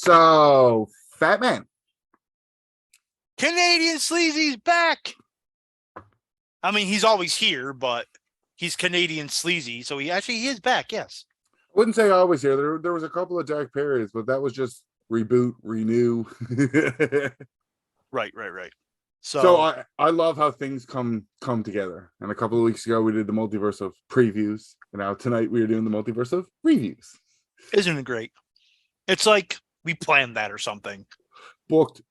So, Fatman. Canadian Sleazy's back. I mean, he's always here, but he's Canadian Sleazy, so he is back, yes. I wouldn't say always here. There was a couple of dark periods, but that was just reboot, renew. Right. So I love how things come together. And a couple of weeks ago, we did the multiverse of previews. And now tonight, we are doing the multiverse of reviews. Isn't it great? It's like we planned that or something. Booked.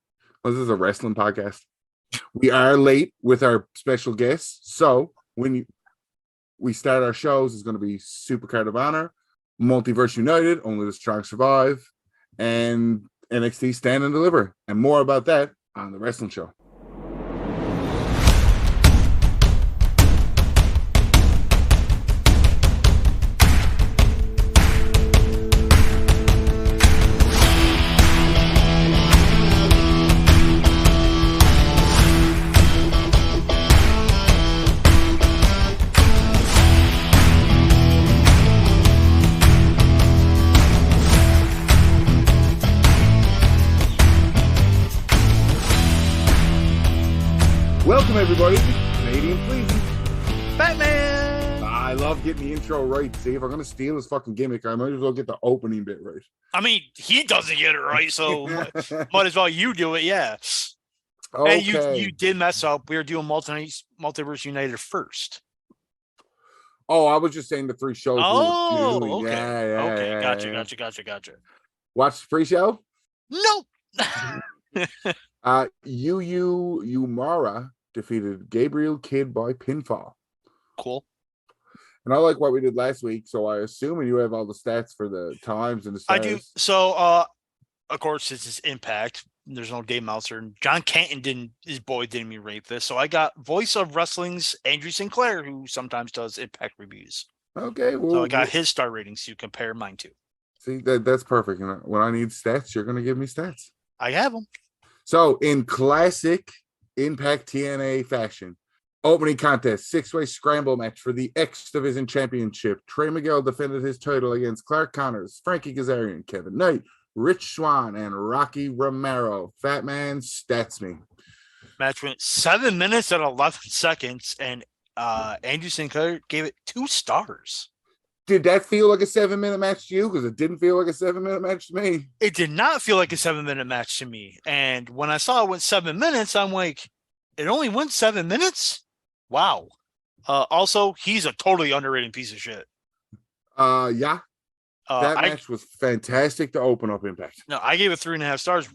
Well, this is a wrestling podcast. We are late with our special guests. So when we start our shows, it's going to be Supercard of Honor, Multiverse United, Only the Strong Survive, and NXT Stand and Deliver. And more about that on the wrestling show. Welcome, everybody, to Canadian Sleazy. Fatman! I love getting the intro right. See, if I'm going to steal his fucking gimmick, I might as well get the opening bit right. I mean, he doesn't get it right, so might as well you do it, yeah. Okay. And you did mess up. We were doing Multiverse United first. Oh, I was just saying the three shows. Oh, okay. Yeah, okay, gotcha. Watch the pre-show? Nope. Yu Umara defeated Gabriel Kidd by pinfall. Cool. And I like what we did last week, so I assume you have all the stats for the times and the stars. I do. So, of course, this is Impact. There's no Dave Meltzer. And John Canton his boy didn't even rate this. So I got Voice of Wrestling's Andrew Sinclair, who sometimes does Impact reviews. Okay. Well, so I got his star ratings to compare mine to. See, that's perfect. And when I need stats, you're going to give me stats. I have them. So, in classic Impact TNA fashion, opening contest, 6-way scramble match for the X Division Championship. Trey Miguel defended his title against Clark Connors, Frankie Kazarian, Kevin Knight, Rich Swann, and Rocky Romero. Fatman, stats me. Match went 7 minutes and 11 seconds, and Andrew Sinclair gave it 2 stars. Did that feel like a 7-minute match to you? Because it didn't feel like a 7-minute match to me. It did not feel like a 7-minute match to me. And when I saw it went 7 minutes, I'm like, it only went 7 minutes? Wow. Also, he's a totally underrated piece of shit. Yeah. That match was fantastic to open up Impact. No, I gave it 3.5 stars.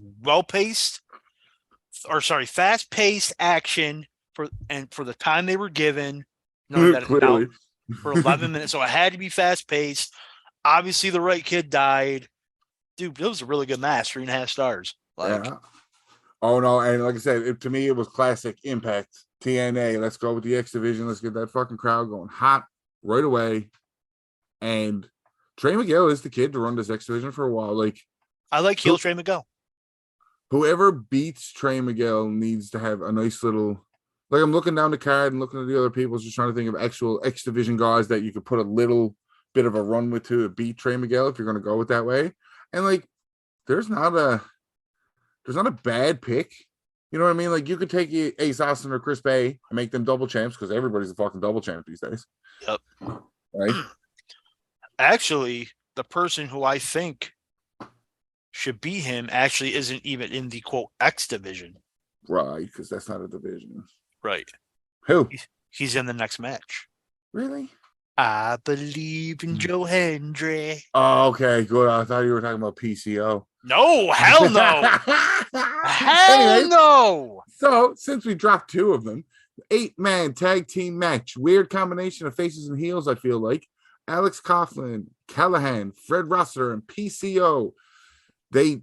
Fast-paced action for the time they were given. Clearly. For 11 minutes. So it had to be fast-paced. Obviously, the right kid died. Dude, it was a really good match. 3.5 stars. Yeah. Oh, no. And like I said, to me, it was classic Impact. TNA. Let's go with the X Division. Let's get that fucking crowd going hot right away. And Trey Miguel is the kid to run this X Division for a while. I like heel Trey Miguel. Whoever beats Trey Miguel needs to have a nice little... I'm looking down the card and looking at the other people, just trying to think of actual X Division guys that you could put a little bit of a run with to beat Trey Miguel if you're going to go with that way. And there's not a bad pick. You know what I mean? You could take Ace Austin or Chris Bay and make them double champs because everybody's a fucking double champ these days. Yep. Right? Actually, the person who I think should be him actually isn't even in the quote X Division. Right, because that's not a division. Right. Who? He's in the next match. Really? I believe in Joe Hendry. Oh, okay, good. I thought you were talking about PCO. No, hell no. Hell no. So, since we dropped 2 of them, 8-man tag team match. Weird combination of faces and heels, I feel like. Alex Coughlin, Callahan, Fred Rosser, and PCO. They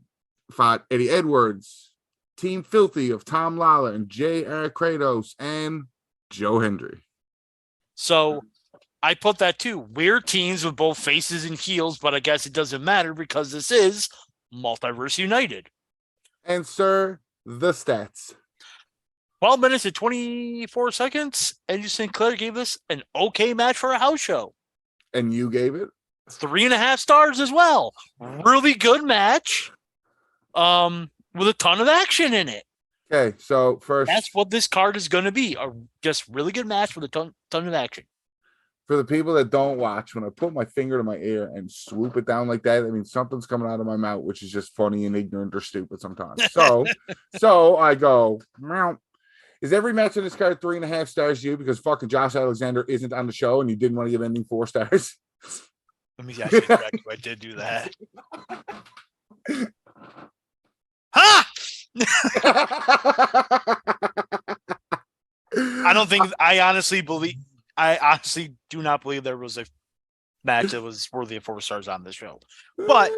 fought Eddie Edwards, Team Filthy of Tom Lawler and J.R. Kratos and Joe Hendry. So I put that too. Weird teams with both faces and heels, but I guess it doesn't matter because this is Multiverse United. And sir, the stats. 12 minutes and 24 seconds. Andrew Sinclair gave this an okay match for a house show. And you gave it? 3.5 stars as well. Really good match. with a ton of action in it. Okay, so first, That's what this card is going to be. A just really good match with a ton of action. for the people that don't watch, when I put my finger to my ear and swoop it down like that, I mean something's coming out of my mouth, which is just funny and ignorant or stupid sometimes. So I go, meow. Is every match in this card 3.5 stars to you because fucking Josh Alexander isn't on the show and you didn't want to give anything 4 stars? Let me actually correct you. I did do that. Ha! I honestly do not believe there was a match that was worthy of 4 stars on this show. But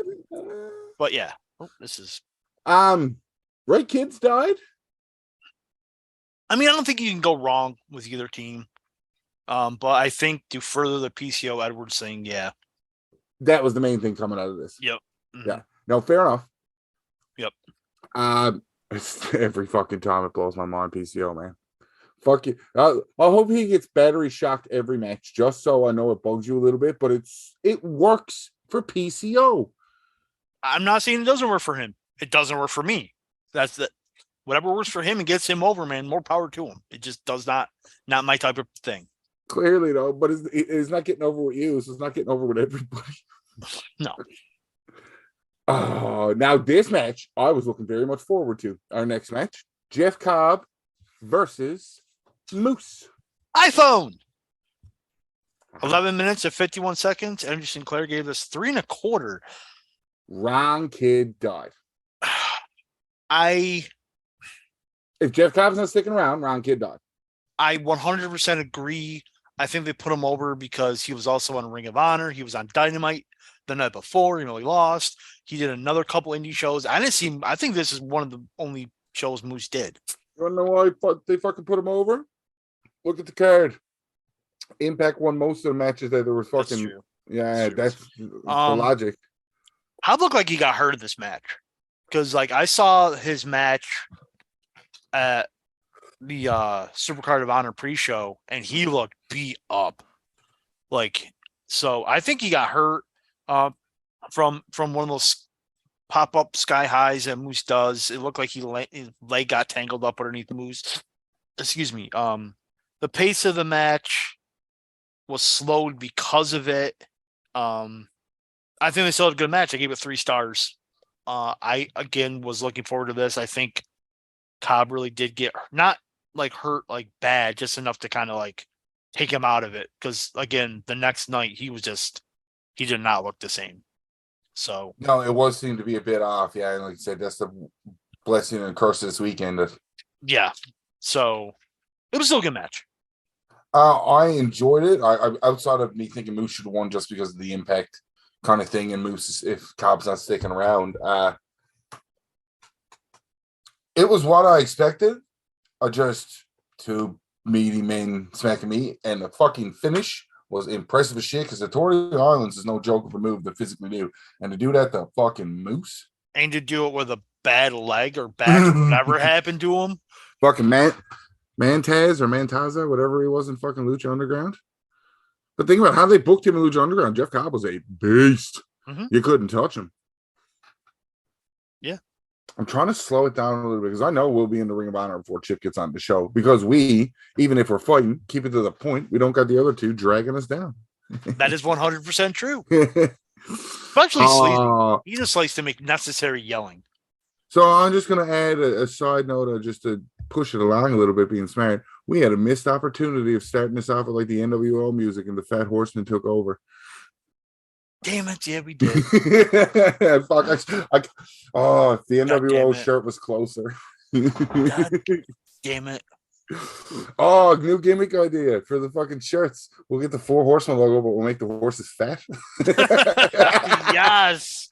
yeah. Oh, this is Right Kids died. I mean, I don't think you can go wrong with either team. But I think to further the PCO Edwards thing, yeah. That was the main thing coming out of this. Yep. Mm-hmm. Yeah. No, fair enough. Yep. Every fucking time it blows my mind, PCO, man. Fuck you. I hope he gets battery shocked every match, just so I know it bugs you a little bit, but it works for PCO. I'm not saying it doesn't work for him. It doesn't work for me. That's the whatever works for him and gets him over, man. More power to him. It just does not my type of thing. Clearly, though, but it's not getting over with you, so it's not getting over with everybody. No. Oh, now this match I was looking very much forward to. Our next match, Jeff Cobb versus Moose. iPhone. 11 minutes and 51 seconds. Andrew Sinclair gave us 3 1/4. Wrong kid died. If Jeff Cobb's not sticking around, wrong kid died. I 100% agree. I think they put him over because he was also on Ring of Honor. He was on Dynamite the night before. He lost. He did another couple indie shows. I didn't see him. I think this is one of the only shows Moose did. You want to know why they fucking put him over? Look at the card. Impact won most of the matches that there was fucking. That's true. Yeah, that's the logic. I look like he got hurt in this match because, I saw his match at the Supercard of Honor pre-show, and he looked beat up. So I think he got hurt from one of those pop-up sky highs that Moose does. It looked like his leg got tangled up underneath Moose. Excuse me. The pace of the match was slowed because of it. I think they still had a good match. I gave it 3 stars. I again was looking forward to this. I think Cobb really did get not hurt bad, just enough to kind of take him out of it. Because again, the next night he did not look the same. So no, it seemed to be a bit off. Yeah, and like you said, that's the blessing and curse this weekend. Yeah, so it was still a good match. I enjoyed it. I outside of me thinking Moose should have won just because of the Impact kind of thing, and Moose if Cobb's not sticking around. It was what I expected. Just 2 meaty men smacking me, and the fucking finish was impressive as shit because the Tory Islands is no joke of a move to physically do, and to do that to fucking Moose, and to do it with a bad leg or back, whatever happened to him, fucking Mantaz or Mantaza, whatever he was in fucking Lucha Underground. But think about how they booked him in Lucha Underground. Jeff Cobb was a beast. Mm-hmm. You couldn't touch him. Yeah. I'm trying to slow it down a little bit because I know we'll be in the Ring of Honor before Chip gets on the show because we, even if we're fighting, keep it to the point. We don't got the other 2 dragging us down. That is 100% true. Especially Sleazy. He just likes to make necessary yelling. So I'm just going to add a side note just to push it along a little bit, being smart. We had a missed opportunity of starting this off with the NWO music, and the Fat Horseman took over. Damn it! Yeah, we did. Fuck! If the NWO shirt was closer. God damn it! Oh, new gimmick idea for the fucking shirts. We'll get the 4 Horsemen logo, but we'll make the horses fat. Yes.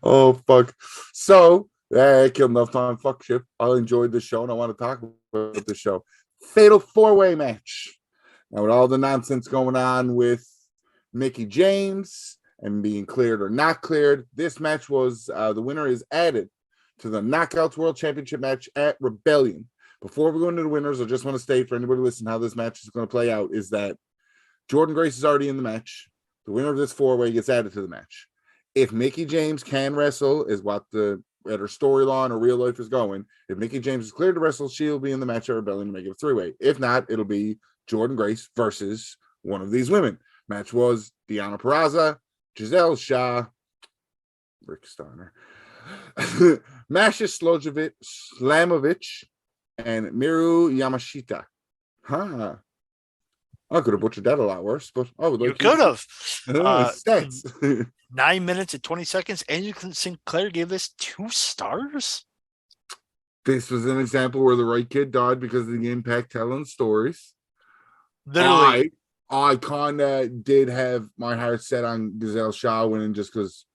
Oh fuck! So I killed enough time. Fuck Chip. I enjoyed the show, and I want to talk about the show. Fatal 4-way match. Now with all the nonsense going on with Mickey James and being cleared or not cleared, this match was the winner is added to the Knockouts World Championship match at Rebellion. Before we go into the winners, I just want to state for anybody listening how this match is going to play out is that Jordan Grace is already in the match. The winner of this 4-way gets added to the match. if Mickey James can wrestle, is what the whether storyline or real life is going. If Mickey James is cleared to wrestle, she'll be in the match at Rebellion to make it a 3-way. If not, it'll be Jordan Grace versus one of these women. Match was Deonna Purrazzo, Giselle Shaw, Rick Steiner, Masha Slamovich, and Miru Yamashita. Huh. I could have butchered that a lot worse, but I would like you could have. stats. 9 minutes and 20 seconds. Anderson Sinclair gave this 2 stars. This was an example where the right kid died because of the Impact telling stories. Literally. I kind of did have my heart set on Giselle Shaw winning just because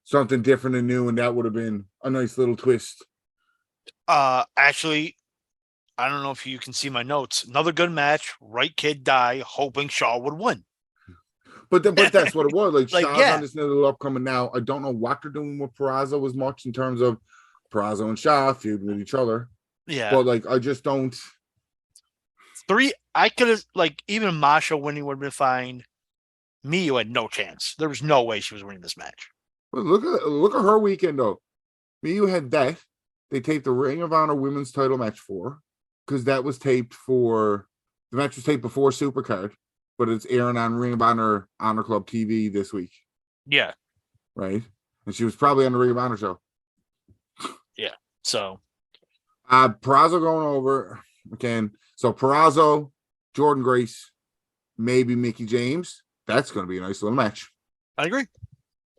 something different and new, and that would have been a nice little twist. Actually, I don't know if you can see my notes. Another good match. Right kid die, hoping Shaw would win. But that's what it was. Like Shaw's yeah. on this little upcoming now. I don't know what they're doing with Purrazzo as much in terms of Purrazzo and Shaw feuding with each other. Yeah. But like I just don't. 3, I could have even Masha winning would have been fine. Miyu had no chance. There was no way she was winning this match. But look at her weekend though. Miyu had that. They taped the Ring of Honor women's title match for because that was taped for the match was taped before Supercard, but it's airing on Ring of Honor Club TV this week. Yeah. Right. And she was probably on the Ring of Honor show. Yeah. So Purrazzo going over again. So Purrazzo, Jordan Grace, maybe Mickey James. That's going to be a nice little match. I agree.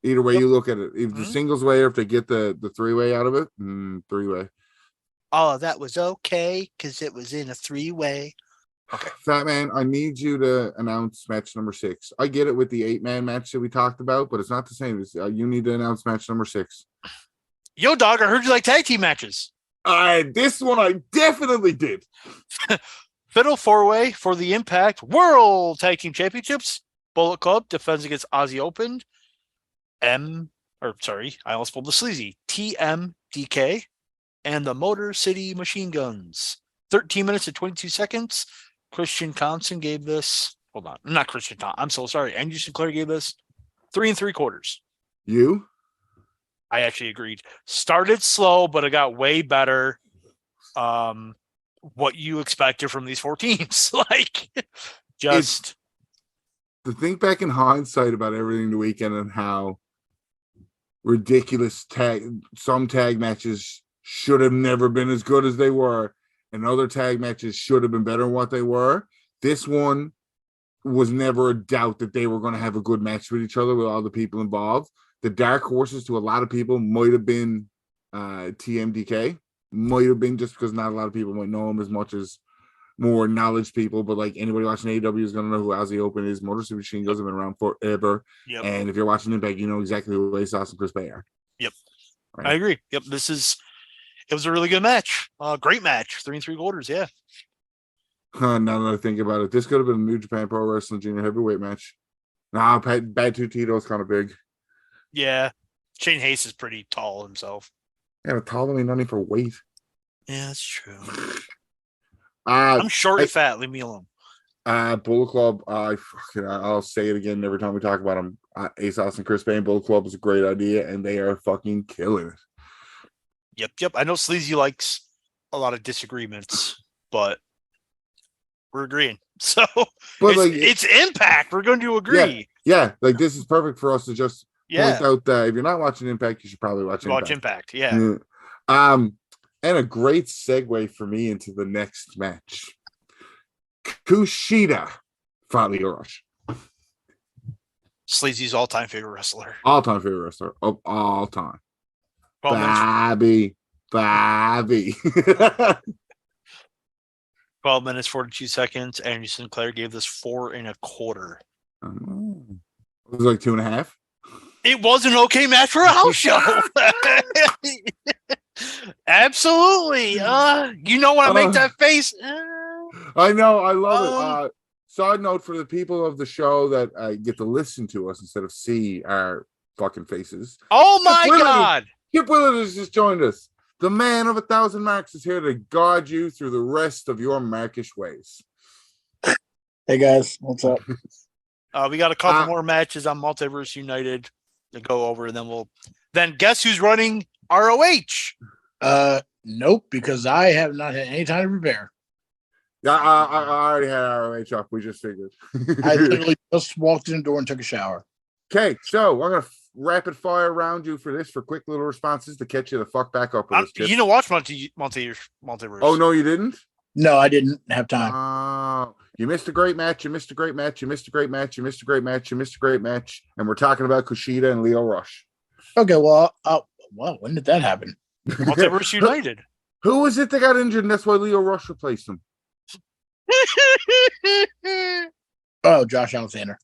Either way you look at it, if the singles way or if they get the 3-way out of it, 3-way. Oh, that was okay because it was in a 3-way. Okay. Fatman, I need you to announce match number 6. I get it with the 8-man match that we talked about, but it's not the same. You need to announce match number 6. Yo, dog, I heard you like tag team matches. This one I definitely did. Fatal 4-way for the Impact World Tag Team Championships. Bullet Club defends against Aussie Open. I almost pulled the sleazy. TMDK and the Motor City Machine Guns. 13 minutes and 22 seconds. Christian Thompson gave this. Hold on. Not Christian Thompson. I'm so sorry. Andrew Sinclair gave this 3 3/4. You? I actually agreed. Started slow, but it got way better. What you expected from these 4 teams. To think back in hindsight about everything the weekend and how ridiculous some tag matches should have never been as good as they were, and other tag matches should have been better than what they were. This one was never a doubt that they were going to have a good match with each other with all the people involved. The dark horses to a lot of people might have been TMDK, might have been just because not a lot of people might know him as much as more knowledge people, but like anybody watching AEW is going to know who Aussie Open is. Motor City Machine Guns have been around forever. Yep. And if you're watching Impact, you know exactly who ASOS and Chris Bay are. Yep. Right? I agree. Yep. It was a really good match. Great match. 3 3/4. Yeah. Now that I think about it, this could have been a New Japan Pro Wrestling Junior Heavyweight match. Nah, Bad Two Tito's kind of big. Yeah. Shane Hayes is pretty tall himself. Yeah, but tall ain't nothing for weight. Yeah, that's true. I'm short and fat. Leave me alone. Bullet Club. I'll say it again every time we talk about them. ASOS and Chris Payne. Bullet Club is a great idea, and they are fucking killing it. Yep. I know Sleazy likes a lot of disagreements, but we're agreeing. So, but it's Impact. We're going to agree. Yeah. Like this is perfect for us to just point out that if you're not watching Impact, you should probably watch Impact. Yeah. And a great segue for me into the next match. Kushida fought Lio Rush. Sleazy's all-time favorite wrestler. All-time favorite wrestler of all time. 12 Bobby. 12 minutes, 42 seconds. Andrew Sinclair gave this 4 1/4. It was like 2.5. It was an okay match for a house show. Absolutely. You know when I make that face? I know. I love it. Side note for the people of the show that get to listen to us instead of see our fucking faces. Oh my God. Kip Willard has just joined us. The man of 1,000 marks is here to guide you through the rest of your markish ways. Hey guys, what's up? We got a couple more matches on Multiverse United. to go over, and then guess who's running ROH? Nope, because I have not had any time to prepare. Yeah, I already had ROH up. We just figured. I literally just walked in the door and took a shower. Okay, so I'm gonna rapid fire around you for quick little responses to catch you the fuck back up with us. You didn't watch Multiverse. Oh no, you didn't? No, I didn't have time. You missed a great match. You missed a great match. You missed a great match. You missed a great match. You missed a great match. And we're talking about Kushida and Lio Rush. Okay, well, when did that happen? Multiverse United. Who was it that got injured, and that's why Lio Rush replaced him? Oh, Josh Alexander.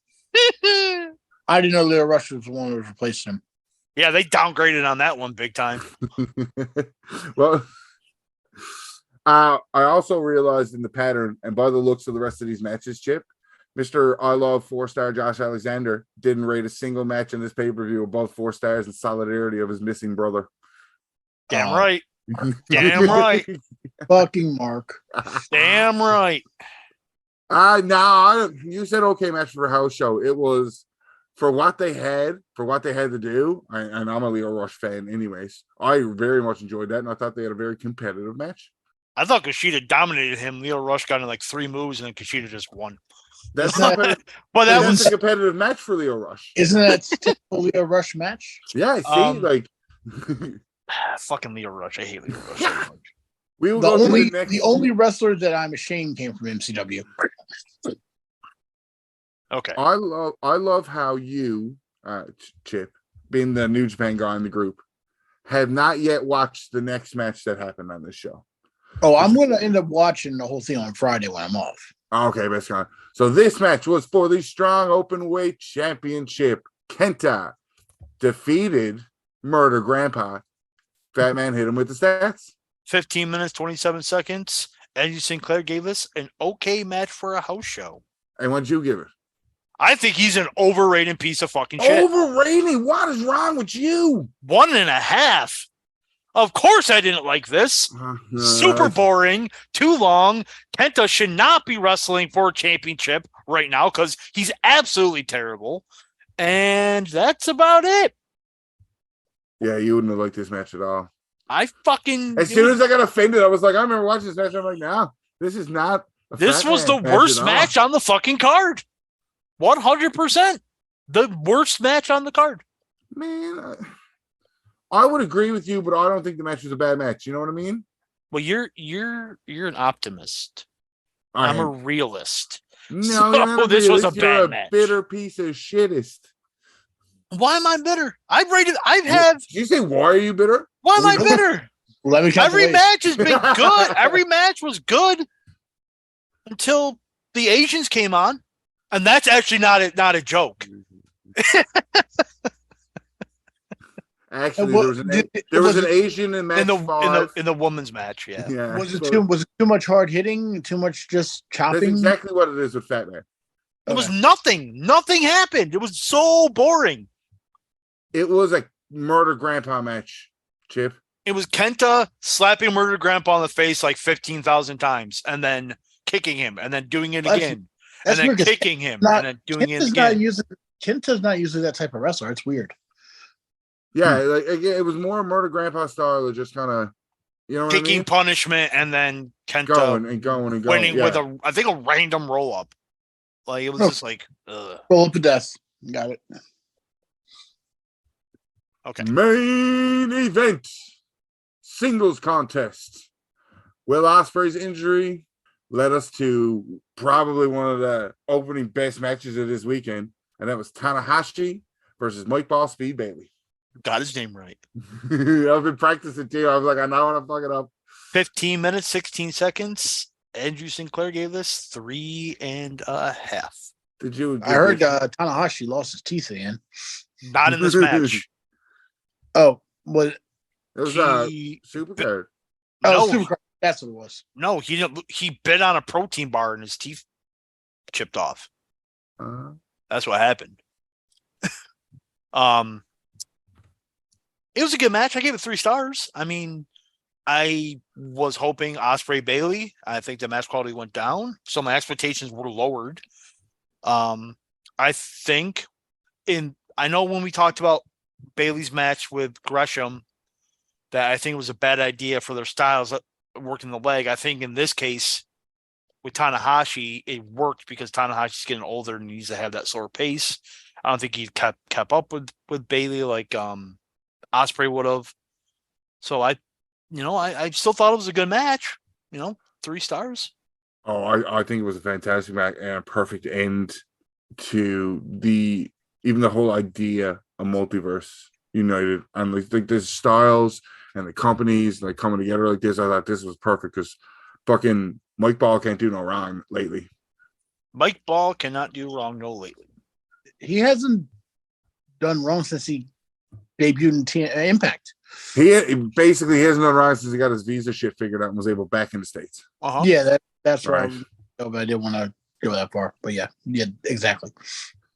I didn't know Leo Rush was the one who was replacing him. Yeah, they downgraded on that one big time. Well, I also realized in the pattern, and by the looks of the rest of these matches, Chip, Mr. I Love 4-star Josh Alexander didn't rate a single match in this pay-per-view above 4 stars in solidarity of his missing brother. Damn right. Damn right. Fucking Mark. Damn right. You said okay match for a house show. It was for what they had to do. And I'm a Lio Rush fan anyways. I very much enjoyed that, and I thought they had a very competitive match. I thought Kushida dominated him. Lio Rush got in like 3 moves, and then Kushida just won. That's but that was a competitive match for Lio Rush. Isn't that typical Lio Rush match? Yeah, see, fucking Lio Rush. I hate Lio Rush so much. The only wrestler that I'm ashamed came from MCW. Okay. I love how you, Chip, being the New Japan guy in the group, have not yet watched the next match that happened on this show. Oh, I'm going to end up watching the whole thing on Friday when I'm off. Okay, that's fine. So this match was for the Strong Openweight Championship. Kenta defeated Murder Grandpa. Fatman hit him with the stats. 15 minutes, 27 seconds. Andrew Sinclair gave us an okay match for a house show. And what'd you give it? I think he's an overrated piece of fucking shit. Overrated? What is wrong with you? 1.5. Of course I didn't like this. Super boring, too long. Kenta should not be wrestling for a championship right now because he's absolutely terrible. And that's about it. Yeah, you wouldn't have liked this match at all. As soon as I got offended, I was like, I remember watching this match. I'm like, no, this is not. This was the worst match on the fucking card. 100%. The worst match on the card. Man, I would agree with you, but I don't think the match was a bad match. You know what I mean? Well, you're an optimist. I'm a realist. No, this was a you're bad a match. Bitter piece of shittest. Why am I bitter? Did you say why are you bitter? Why am I bitter? Let me Every match has been good. Every match was good until the Asians came on, and that's actually not a joke. Actually, there was an Asian in match in the women's match. Yeah. Was it too much hard hitting? Too much just chopping? That's exactly what it is with Fatman. It was nothing. Nothing happened. It was so boring. It was a Murder Grandpa match, Chip. It was Kenta slapping Murder Grandpa on the face like 15,000 times, and then kicking him, and then doing it again, and then kicking him, and then doing it again. Kenta's not usually that type of wrestler. It's weird. Yeah, like again, it was more Murder Grandpa style of just kind of, kicking punishment, and then Kenta going winning with a random roll up. Like it was just like roll up to death. Got it. Okay. Main event singles contest. Will Ospreay's injury led us to probably one of the opening best matches of this weekend, and that was Tanahashi versus Mike Ball Speed Bailey. Got his name right. I've been practicing too. I was like, I know want to fuck it up. 15 minutes, 16 seconds. Andrew Sinclair gave this 3.5. Did you? I heard Tanahashi lost his teeth again. Not in this match. Oh, what? It was Supercard. Oh, Supercard. That's what it was. No, he bit on a protein bar and his teeth chipped off. That's what happened. It was a good match. I gave it 3 stars. I mean, I was hoping Ospreay Bailey. I think the match quality went down, so my expectations were lowered. I think I know when we talked about Bailey's match with Gresham that I think was a bad idea for their styles working the leg. I think in this case with Tanahashi, it worked because Tanahashi's getting older and needs to have that sort of pace. I don't think he kept up with Bailey like Ospreay would have. So I still thought it was a good match. 3 stars. Oh, I think it was a fantastic match and a perfect end to even the whole idea of Multiverse United, and like the styles and the companies like coming together like this. I thought this was perfect because fucking Mike Ball can't do no wrong lately. Mike Ball cannot do wrong lately. He hasn't done wrong since he debuted in Impact. He basically hasn't done wrong since he got his visa shit figured out and was able back in the States. Uh-huh. Yeah, that's right. right. But I didn't want to go that far. But yeah, exactly.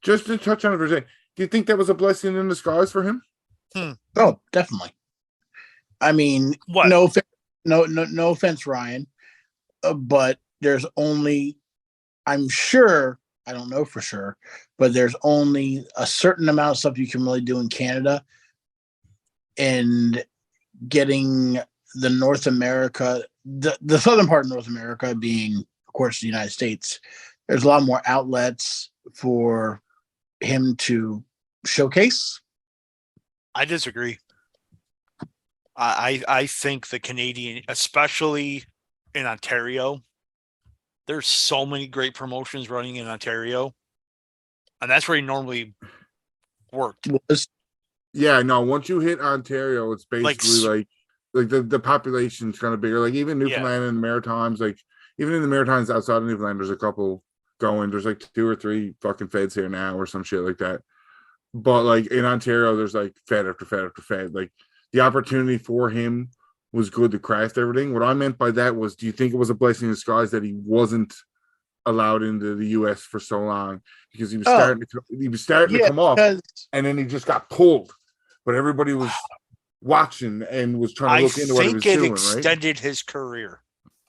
Just to touch on it for a second, do you think that was a blessing in disguise for him? Oh, definitely. I mean, what? No offense, Ryan, but there's only, I'm sure, I don't know for sure, but there's only a certain amount of stuff you can really do in Canada, and getting the North America, the southern part of North America being, of course, the United States, there's a lot more outlets for him to showcase. I disagree. I think the Canadian, especially in Ontario, there's so many great promotions running in Ontario, and that's where he normally worked. Yeah, no. Once you hit Ontario, it's basically like the population's kind of bigger. Like even Newfoundland and the Maritimes, like even in the Maritimes outside of Newfoundland, there's a couple going. There's like 2 or 3 fucking feds here now or some shit like that. But like in Ontario, there's like fed after fed after fed. Like the opportunity for him was good to craft everything. What I meant by that was, do you think it was a blessing in disguise that he wasn't allowed into the US for so long because he was starting to come up, and then he just got pulled, but everybody was watching and was trying to look into what he was doing. I think it extended his career.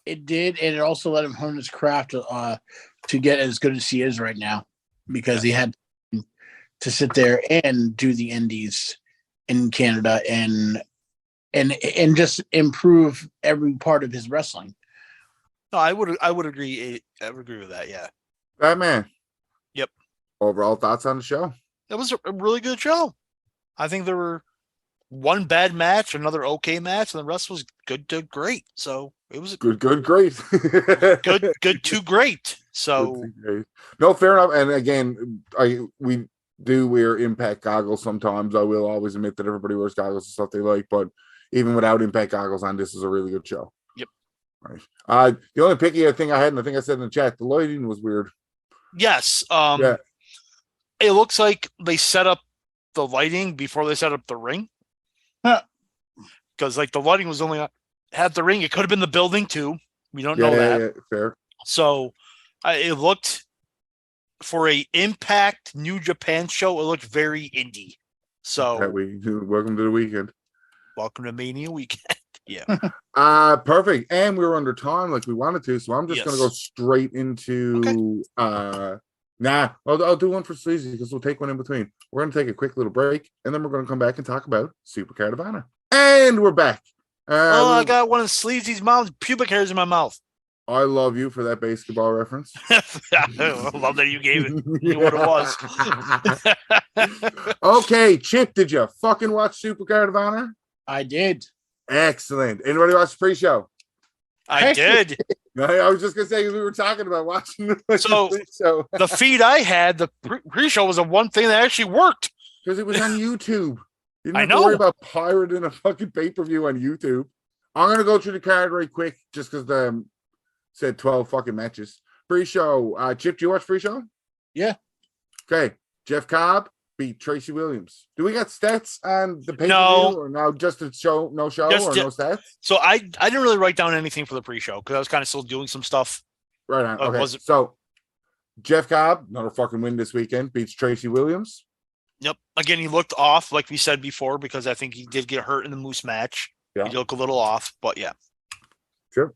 It did, and it also let him hone his craft to get as good as he is right now, because he had to sit there and do the indies in Canada and just improve every part of his wrestling. No, I would agree. I would agree with that. Yeah. Batman. Yep. Overall thoughts on the show? It was a really good show. I think there were one bad match, another okay match, and the rest was good to great. So it was great. good to great. So great. No, fair enough. And again, we wear Impact goggles sometimes. I will always admit that everybody wears goggles and stuff they like, but even without Impact goggles on, this is a really good show. Yep. Right. The only picky thing I had, and I think I said in the chat, the lighting was weird. Yes. It looks like they set up the lighting before they set up the ring. Because like the lighting was only had the ring. It could have been the building too. We don't know that. Yeah, fair. So it looked, for a Impact New Japan show, it looked very indie. So welcome to the weekend. Welcome to Mania weekend. Yeah. Perfect. And we were under time like we wanted to, so I'm just gonna go straight into I'll do one for Sleazy because we'll take one in between. We're gonna take a quick little break, and then we're gonna come back and talk about Supercard of Honor. And we're back. I got one of Sleazy's mom's pubic hairs in my mouth. I love you for that basketball reference. I love that you gave it. You knew what it was. Okay, Chip, did you fucking watch Supercard of Honor? I did. Excellent. Anybody watch the pre-show? I did. I was just gonna say, we were talking about watching the pre-show. The feed I had, the pre-show was the one thing that actually worked because it was on YouTube. You didn't I have know. to worry about pirating a fucking pay-per-view on YouTube. I'm gonna go through the card right quick, just because the said 12 fucking matches. Pre-show. Chip, do you watch pre-show? Yeah. Okay. Jeff Cobb beat Tracy Williams. Do we got stats on the pay-per-view? No. Or no, just a show, no show, or no stats? So I didn't really write down anything for the pre-show because I was kind of still doing some stuff. Right on. Okay. So Jeff Cobb, another fucking win this weekend, beats Tracy Williams. Yep. Again, he looked off, like we said before, because I think he did get hurt in the Moose match. Yeah. He looked a little off, but yeah. Sure.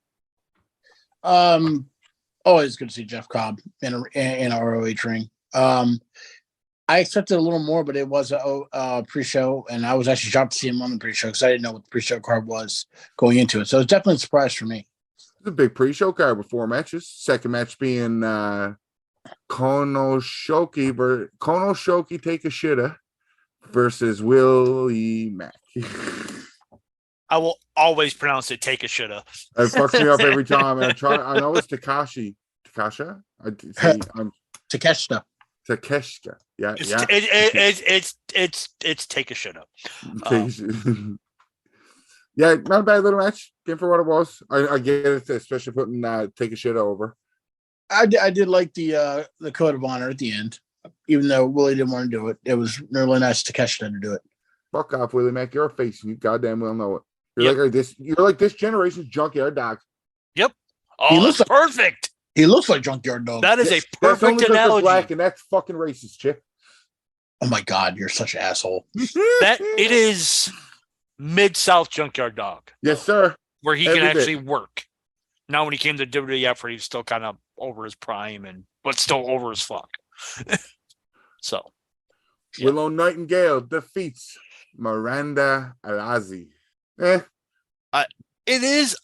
Always good to see Jeff Cobb in a ROH ring. I expected a little more, but it was a pre-show, and I was actually shocked to see him on the pre-show because I didn't know what the pre-show card was going into it. So it was definitely a surprise for me. It's a big pre-show card with 4 matches. Second match being Konoshoki Takeshita versus Willie Mack. I will always pronounce it take a shitta. It fucks me up every time. I know it's Takashi. Takasha? Takeshita. Takeshita. Yeah. It's take a shitta. Yeah, not a bad little match. Game for what it was. I get it, especially putting take a shit over. I did like the code of honor at the end, even though Willie didn't want to do it. It was really nice to Takeshita to do it. Fuck off, Willie Mack. You're a face, and you goddamn well know it. You're like this generation's Junkyard Dog. Yep. He Oh, looks that's perfect. He looks like Junkyard Dog. That is a That's only perfect 'cause they're analogy. black, and that's fucking racist, Chip. Oh my God, you're such an asshole. That it is Mid-South Junkyard Dog, Yes, sir. where he Every can bit. actually work. Now, when he came to WWF, where he was still kind of over his prime, but still over as fuck. So, yeah. Willow Nightingale defeats Miranda Alazi. It is,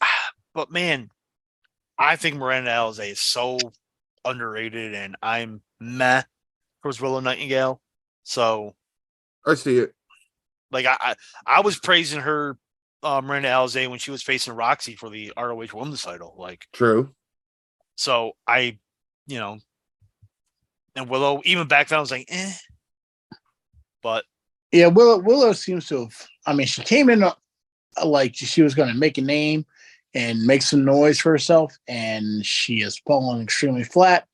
but man, I think Miranda Alizé is so underrated, and I'm meh towards Willow Nightingale. So, I see it. like I was praising her, Miranda Alizé, when she was facing Roxy for the ROH Women's title. Like, True. so and Willow, even back then, I was like, eh. But Yeah, Willow seems to have. I mean, she came in like she was going to make a name and make some noise for herself, and she has fallen extremely flat,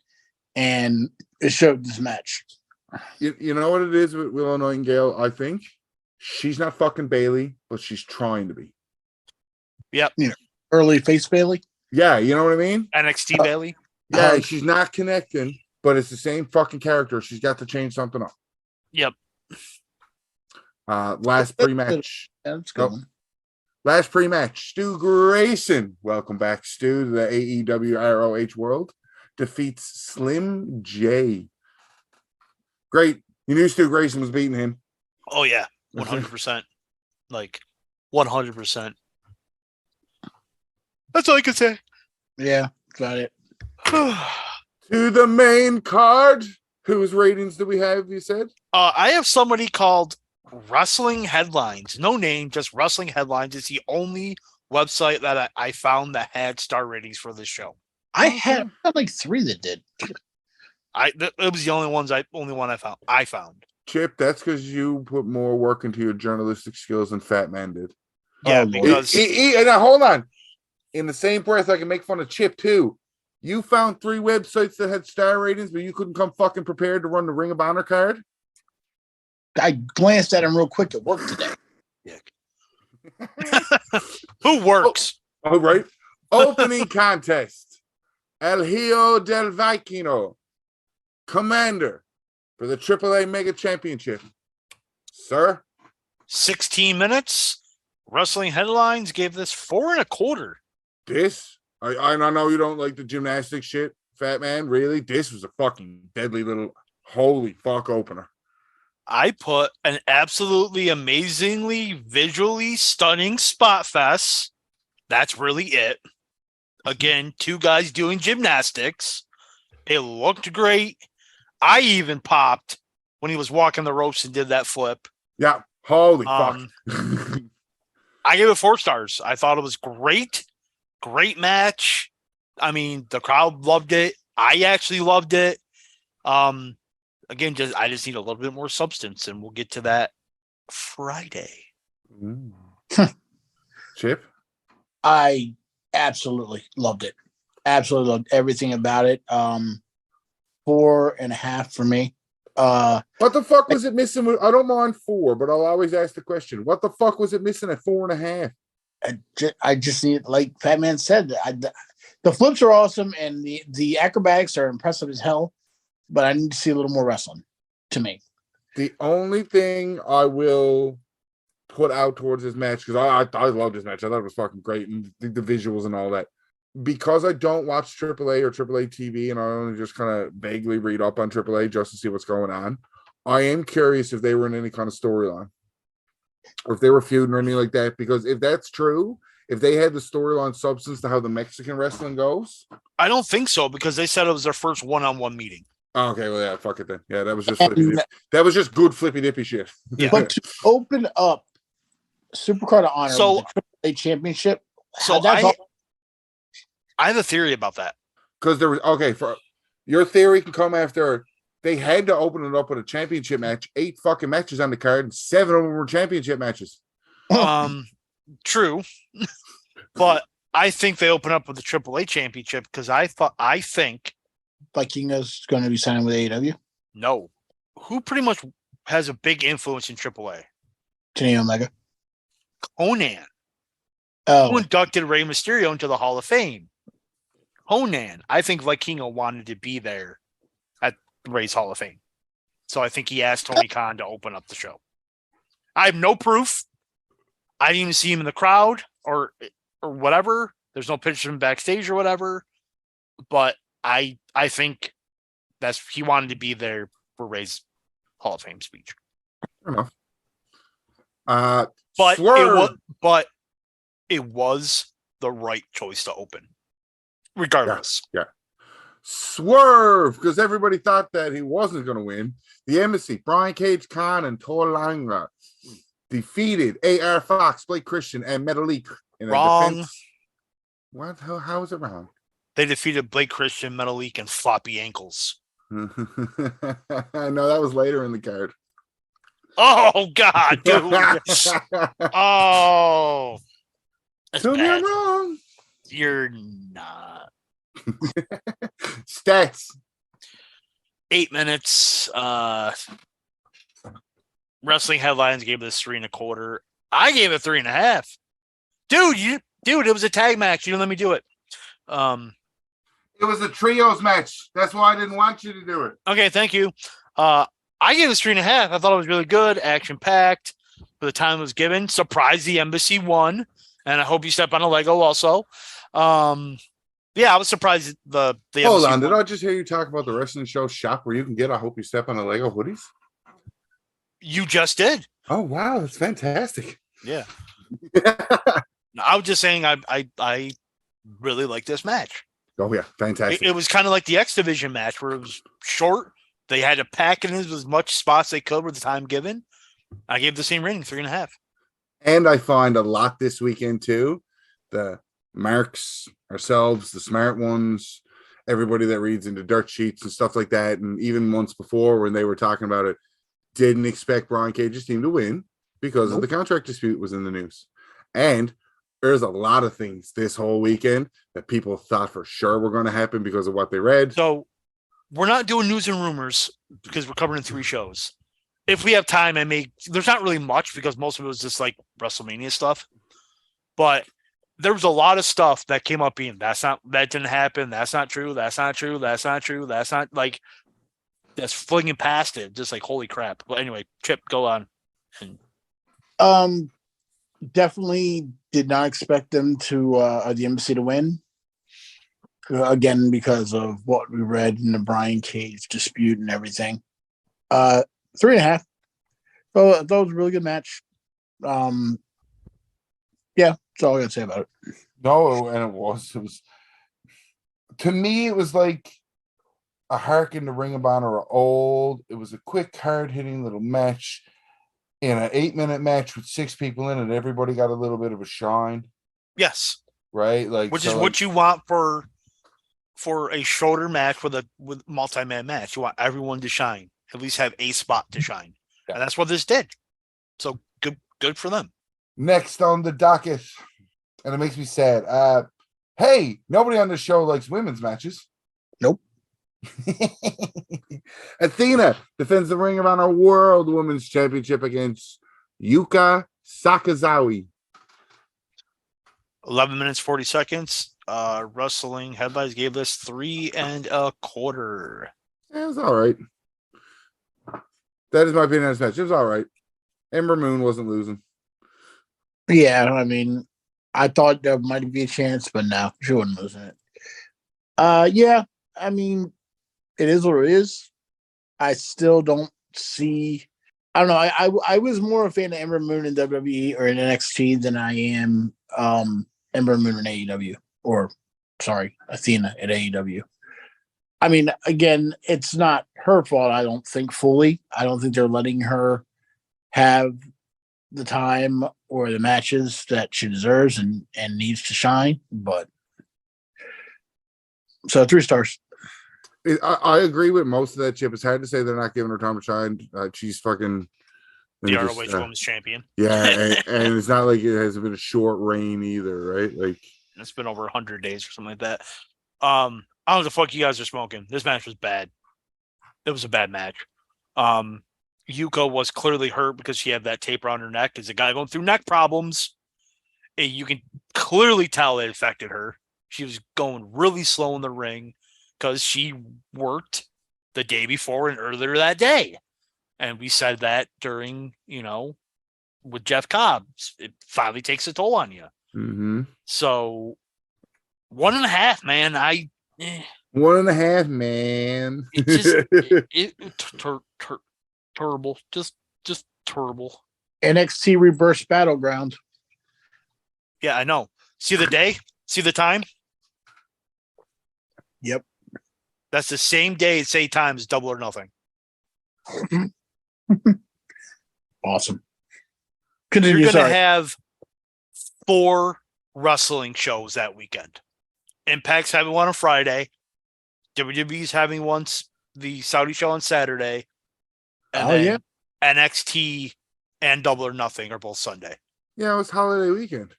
and it showed this match. You know what it is with Willow Nightingale? I think she's not fucking Bailey, but she's trying to be. yep, Early face Bailey. Yeah, you know what I mean? NXT Bailey. Yeah, she's not connecting, but it's the same fucking character. She's got to change something up. Yep. Last pre-match. That's good. Last pre-match. Stu Grayson. Welcome back, Stu, to the AEW ROH world. Defeats Slim J. Great. You knew Stu Grayson was beating him. Oh yeah, 100%. Like 100%. That's all I can say. Yeah, got it. To the main card. Whose ratings do we have, you said? I have somebody called Wrestling Headlines. No name, just Wrestling Headlines. It's the only website that I found that had star ratings for this show. I had like 3 that did. It was the only one I found. Chip, that's because you put more work into your journalistic skills than Fatman did. Yeah, Oh, because And now, hold on. In the same breath, I can make fun of Chip too. You found 3 websites that had star ratings, but you couldn't come fucking prepared to run the Ring of Honor card. I glanced at him real quick at work today. who works? All right. Opening contest. El Hijo del Vikino. Commander for the AAA Mega Championship. Sir? 16 minutes. Wrestling Headlines gave this 4 1/4. This? I know you don't like the gymnastics shit, Fat Man. Really? This was a fucking deadly little holy fuck opener. I put an absolutely amazingly visually stunning spot fest. That's really it. Again, 2 guys doing gymnastics. It looked great. I even popped when he was walking the ropes and did that flip. Yeah. Holy fuck. I gave it 4 stars. I thought it was great. Great match. I mean, the crowd loved it. I actually loved it. Again, I just need a little bit more substance, and we'll get to that Friday. Chip? I absolutely loved it. Absolutely loved everything about it. 4.5 for me. What the fuck was it missing? I don't mind 4, but I'll always ask the question: what the fuck was it missing at 4.5? I just need, like Fatman said, the flips are awesome and the acrobatics are impressive as hell, but I need to see a little more wrestling. To me, the only thing I will put out towards this match, because I love this match, I thought it was fucking great, and the visuals and all that. Because I don't watch AAA or AAA TV, and I only just kind of vaguely read up on AAA just to see what's going on. I am curious if they were in any kind of storyline or if they were feuding or anything like that. Because if that's true, if they had the storyline substance to how the Mexican wrestling goes, I don't think so because they said it was their first one-on-one meeting. oh, okay, well, yeah, fuck it then. Yeah, that was just And- that was just good flippy dippy shit. Yeah. But to open up Supercard of Honor So- with the AAA championship, So that's all. I have a theory about that. Because there was for your theory can come after they had to open it up with a championship match, 8 fucking matches on the card, and 7 of them were championship matches. True, but I think they open up with the AAA championship because I think Viking is going to be signed with AEW. no, who pretty much has a big influence in AAA? Kenny Omega. Conan, who Oh, inducted Rey Mysterio into the Hall of Fame. Conan, I think Vikingo wanted to be there at Rey's Hall of Fame, so I think he asked Tony Khan to open up the show. I have no proof. I didn't even see him in the crowd or whatever. There's no pictures of him backstage or whatever. But I think he wanted to be there for Ray's Hall of Fame speech. Fair enough. But it was the right choice to open, regardless. Yeah. Swerve, because everybody thought that he wasn't going to win. The Embassy, Brian Cage Khan and Tor Langra defeated AR Fox, Blake Christian, and Metalik in a Wrong. defense. What? How is it wrong? They defeated Blake Christian, Metalik, and floppy ankles. No, that was later in the card. Oh God, dude! Oh, that's Tell me I'm bad. wrong. You're not. Stats. 8 minutes. Wrestling Headlines gave this 3.25. I gave it 3.5. Dude, it was a tag match. You didn't let me do it. It was a trios match. That's why I didn't want you to do it. Okay, thank you. I gave this 3.5. I thought it was really good, action packed for the time it was given. Surprised the Embassy won, and I hope you step on a Lego also. Yeah, I was surprised the Hold Embassy on, did won. I just hear you talk about the wrestling show shop where you can get I Hope You Step on a Lego hoodies? You just did. Oh wow, that's fantastic. Yeah. No, I was just saying I really like this match. Oh yeah, fantastic. It was kind of like the X Division match where it was short. They had to pack it in as much spots they could with the time given. I gave the same rating, 3.5. And I find a lot this weekend too. The marks, ourselves, the smart ones, everybody that reads into dirt sheets and stuff like that, and even months before when they were talking about it, didn't expect Brian Cage's team to win because of the contract dispute was in the news. And there's a lot of things this whole weekend that people thought for sure were going to happen because of what they read. So we're not doing news and rumors because we're covering 3 shows. If we have time, there's not really much because most of it was just like WrestleMania stuff. But there was a lot of stuff that came up being that didn't happen. That's not true. That's not true. That's not true. That's not like that's flinging past it. Just like, holy crap. But anyway, Chip, go on. definitely did not expect them to the Embassy to win. Again, because of what we read in the Brian Cage dispute and everything. 3.5. So that was a really good match. Yeah, that's all I gotta say about it. No, and it was to me, it was like a harken to Ring of Honor old. It was a quick, hard hitting little match in an 8-minute match with 6 people in it. Everybody got a little bit of a shine, Yes. right? Like, Which is what you want for a shorter match with multi-man match. You want everyone to shine, at least have a spot to shine. Yeah. And that's what this did. So good for them. Next on the docket, and it makes me sad. Hey, nobody on this show likes women's matches. Nope. Athena defends the Ring of Honor World Women's Championship against Yuka Sakazawa. 11 minutes, 40 seconds. Wrestling Headlines gave this 3.25. It was all right. That is my opinion on this match. It was all right. Ember Moon wasn't losing. Yeah, I mean, I thought there might be a chance, but no, she wasn't losing it. Yeah, I mean, it is what it is. I still don't see. I don't know. I was more a fan of Ember Moon in WWE or in NXT than I am Ember Moon in AEW, or sorry, Athena at AEW. I mean, again, it's not her fault. I don't think fully. I don't think they're letting her have the time or the matches that she deserves and needs to shine. But so 3 stars. I agree with most of that, Chip. It's hard to say they're not giving her time to shine. She's fucking The ROH Women's Champion. Yeah, and it's not like it has been a short reign either, right? Like it's been over 100 days or something like that. I don't know what the fuck you guys are smoking. This match was bad. It was a bad match. Yuko was clearly hurt because she had that tape around her neck. As a guy going through neck problems, you can clearly tell it affected her. She was going really slow in the ring because she worked the day before and earlier that day. And we said that during, with Jeff Cobb. It finally takes a toll on you. Mm-hmm. So 1.5, man. 1.5, man. It's just terrible. Just terrible. NXT Reverse Battleground. Yeah, I know. See the day? See the time? Yep. That's the same day, same time as Double or Nothing. Awesome. Continue. You're going to have 4 wrestling shows that weekend. Impact's having one on Friday. WWE's having the Saudi show on Saturday. And NXT and Double or Nothing are both Sunday. Yeah, it was holiday weekend.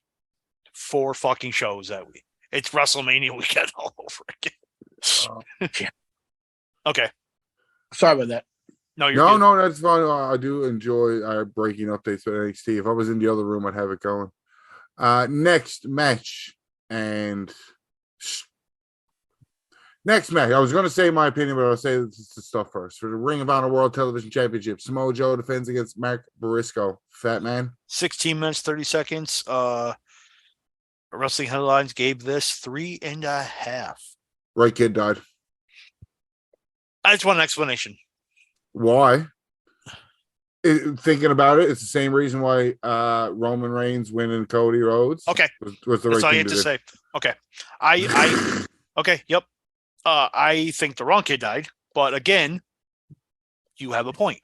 4 fucking shows that week. It's WrestleMania weekend all over again. Yeah. Okay. Sorry about that. No, that's fine. I do enjoy our breaking updates with NXT. If I was in the other room, I'd have it going. Next match. I was going to say my opinion, but I'll say the stuff first. For the Ring of Honor World Television Championship, Samoa Joe defends against Mark Briscoe. Fatman. 16 minutes, 30 seconds. Wrestling Headlines gave this 3.5. Right kid died. I just want an explanation. Why? Thinking about it, it's the same reason why Roman Reigns winning Cody Rhodes. Okay. Was the That's right all you thing have to say. Okay. I okay, yep. I think the wrong kid died, but again, you have a point.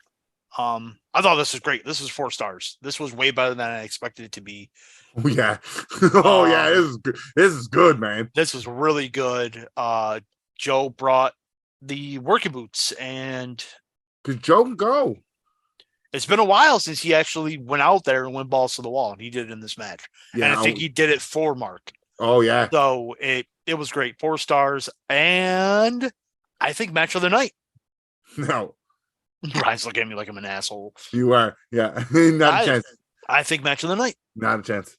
I thought this was great. This was 4 stars. This was way better than I expected it to be. Oh yeah. Oh yeah, this is good. This is good, man. This was really good. Joe brought the working boots, and because Joe can go. It's been a while since he actually went out there and went balls to the wall, and he did it in this match. Yeah, and I think he did it for Mark. Oh yeah. So it was great. 4 stars, and I think match of the night. No. Ryan's looking at me like I'm an asshole. You are, yeah. Not a chance. I think match of the night. Not a chance.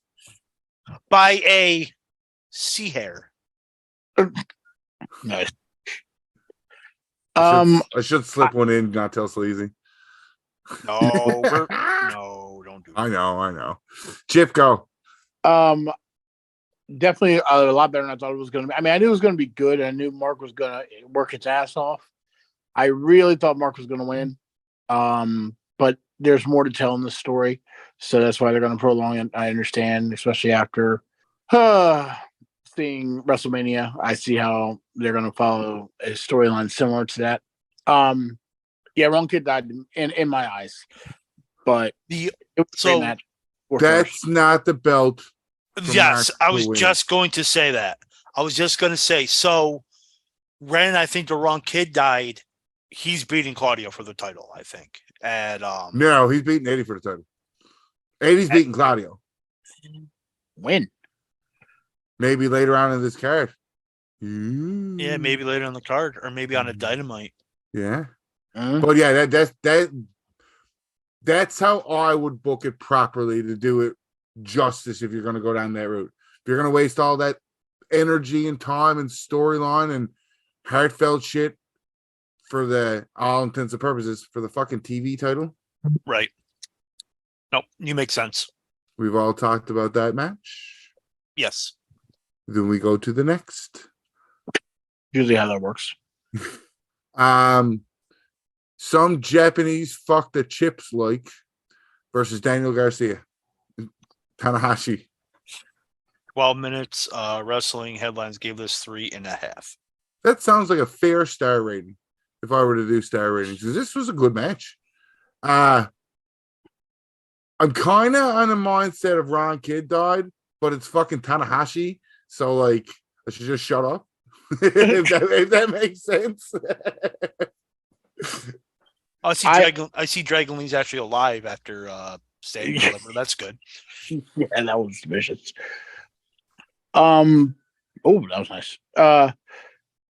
By a sea hair. Nice. I should slip one in, not tell Sleazy. No, no, don't do that. I know. Chip, go. Definitely a lot better than I thought it was going to be. I mean, I knew it was going to be good. I knew Mark was going to work its ass off. I really thought Mark was going to win. But there's more to tell in this story. So that's why they're going to prolong it. I understand, especially after seeing WrestleMania. I see how they're going to follow a storyline similar to that. Yeah, wrong kid died in my eyes. But that's not the belt. Yes, I was just going to say that. So Ren, I think the wrong kid died. He's beating Claudio for the title, I think. And no, he's beating Eddie for the title. Eddie's beating Claudio. When? Maybe later on in this card. Yeah, maybe later on the card, or maybe on a Dynamite. Yeah. But yeah, that's how I would book it properly to do it justice if you're going to go down that route. If you're going to waste all that energy and time and storyline and heartfelt shit for the all intents and purposes for the fucking TV title. Right. Nope, you make sense. We've all talked about that match. Yes. Then we go to the next. Usually how that works. Some Japanese fuck the chips like versus Daniel Garcia. Tanahashi. 12 minutes. Wrestling headlines gave this 3.5. That sounds like a fair star rating if I were to do star ratings, because this was a good match. I'm kind of on the mindset of Ron Kidd died, but it's fucking Tanahashi. So, like, I should just shut up. if that makes sense. I see Dragon Lee's actually alive after staying. That's good. Yeah, that was vicious. Oh, that was nice. I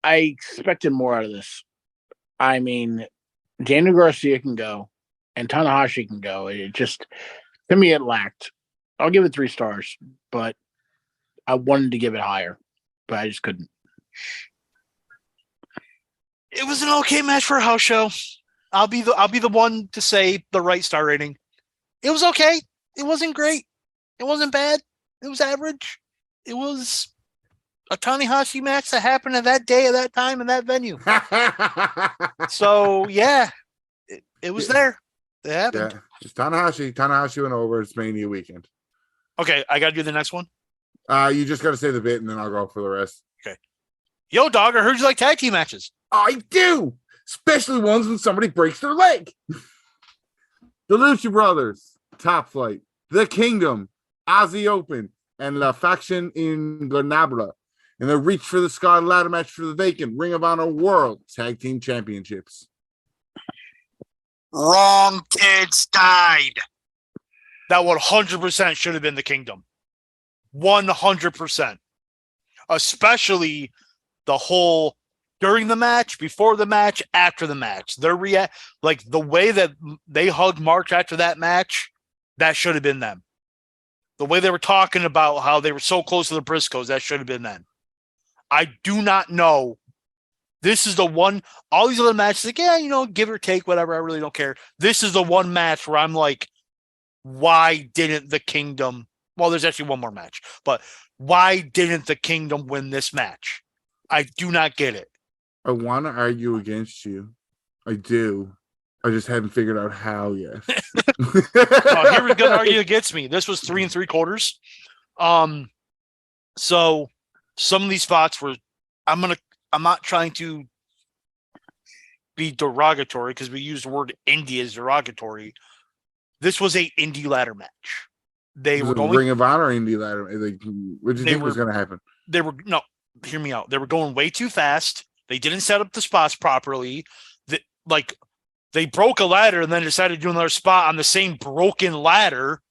expected more out of this. I mean, Daniel Garcia can go, and Tanahashi can go. It just, to me, it lacked. I'll give it 3 stars, but I wanted to give it higher, but I just couldn't. It was an okay match for a house show. I'll be the one to say the right star rating. It was okay. It wasn't great. It wasn't bad. It was average. It was a Tanahashi match that happened at that day, at that time, in that venue. So yeah, it was there. It happened. Yeah, it's Tanahashi. Tanahashi went over. It's Mania weekend. Okay, I got to do the next one. You just got to say the bit, and then I'll go for the rest. Okay. Yo, dog, I heard you like tag team matches. I do, especially ones when somebody breaks their leg. The Lucha Brothers, Top Flight, The Kingdom, Aussie Open, and La Faction in Granabra in the Reach for the Sky ladder match for the vacant Ring of Honor World Tag Team Championships. Wrong kids died. That 100% should have been the Kingdom. 100%. Especially the whole during the match, before the match, after the match. Like the way that they hugged Mark after that match, that should have been them. The way they were talking about how they were so close to the Briscoes, that should have been them. I do not know. This is the one, all these other matches, like, yeah, give or take, whatever. I really don't care. This is the one match where I'm like, why didn't the Kingdom? Well, there's actually one more match, but why didn't the Kingdom win this match? I do not get it. I want to argue against you. I do. I just haven't figured out how yet. Well, here we're going to argue against me. This was 3 3/4. So some of these spots were, I'm not trying to be derogatory because we use the word indie as derogatory. This was a indie ladder match. They were going Ring of Honor indie ladder. Like, what do you think was going to happen? Hear me out. They were going way too fast. They didn't set up the spots properly. They broke a ladder and then decided to do another spot on the same broken ladder.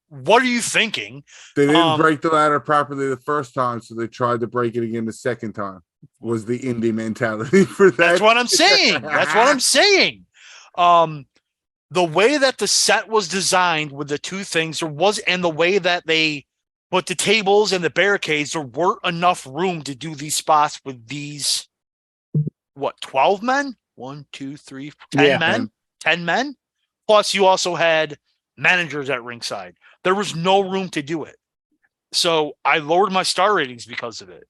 What are you thinking? They didn't break the ladder properly the first time, so they tried to break it again the second time. Was the indie mentality for that? That's what I'm saying. The way that the set was designed with the two things, and the way that they put the tables and the barricades, there weren't enough room to do these spots with these, 12 men? 1, 2, 3, 10 men? 10 men? Plus, you also had managers at ringside. There was no room to do it. So I lowered my star ratings because of it.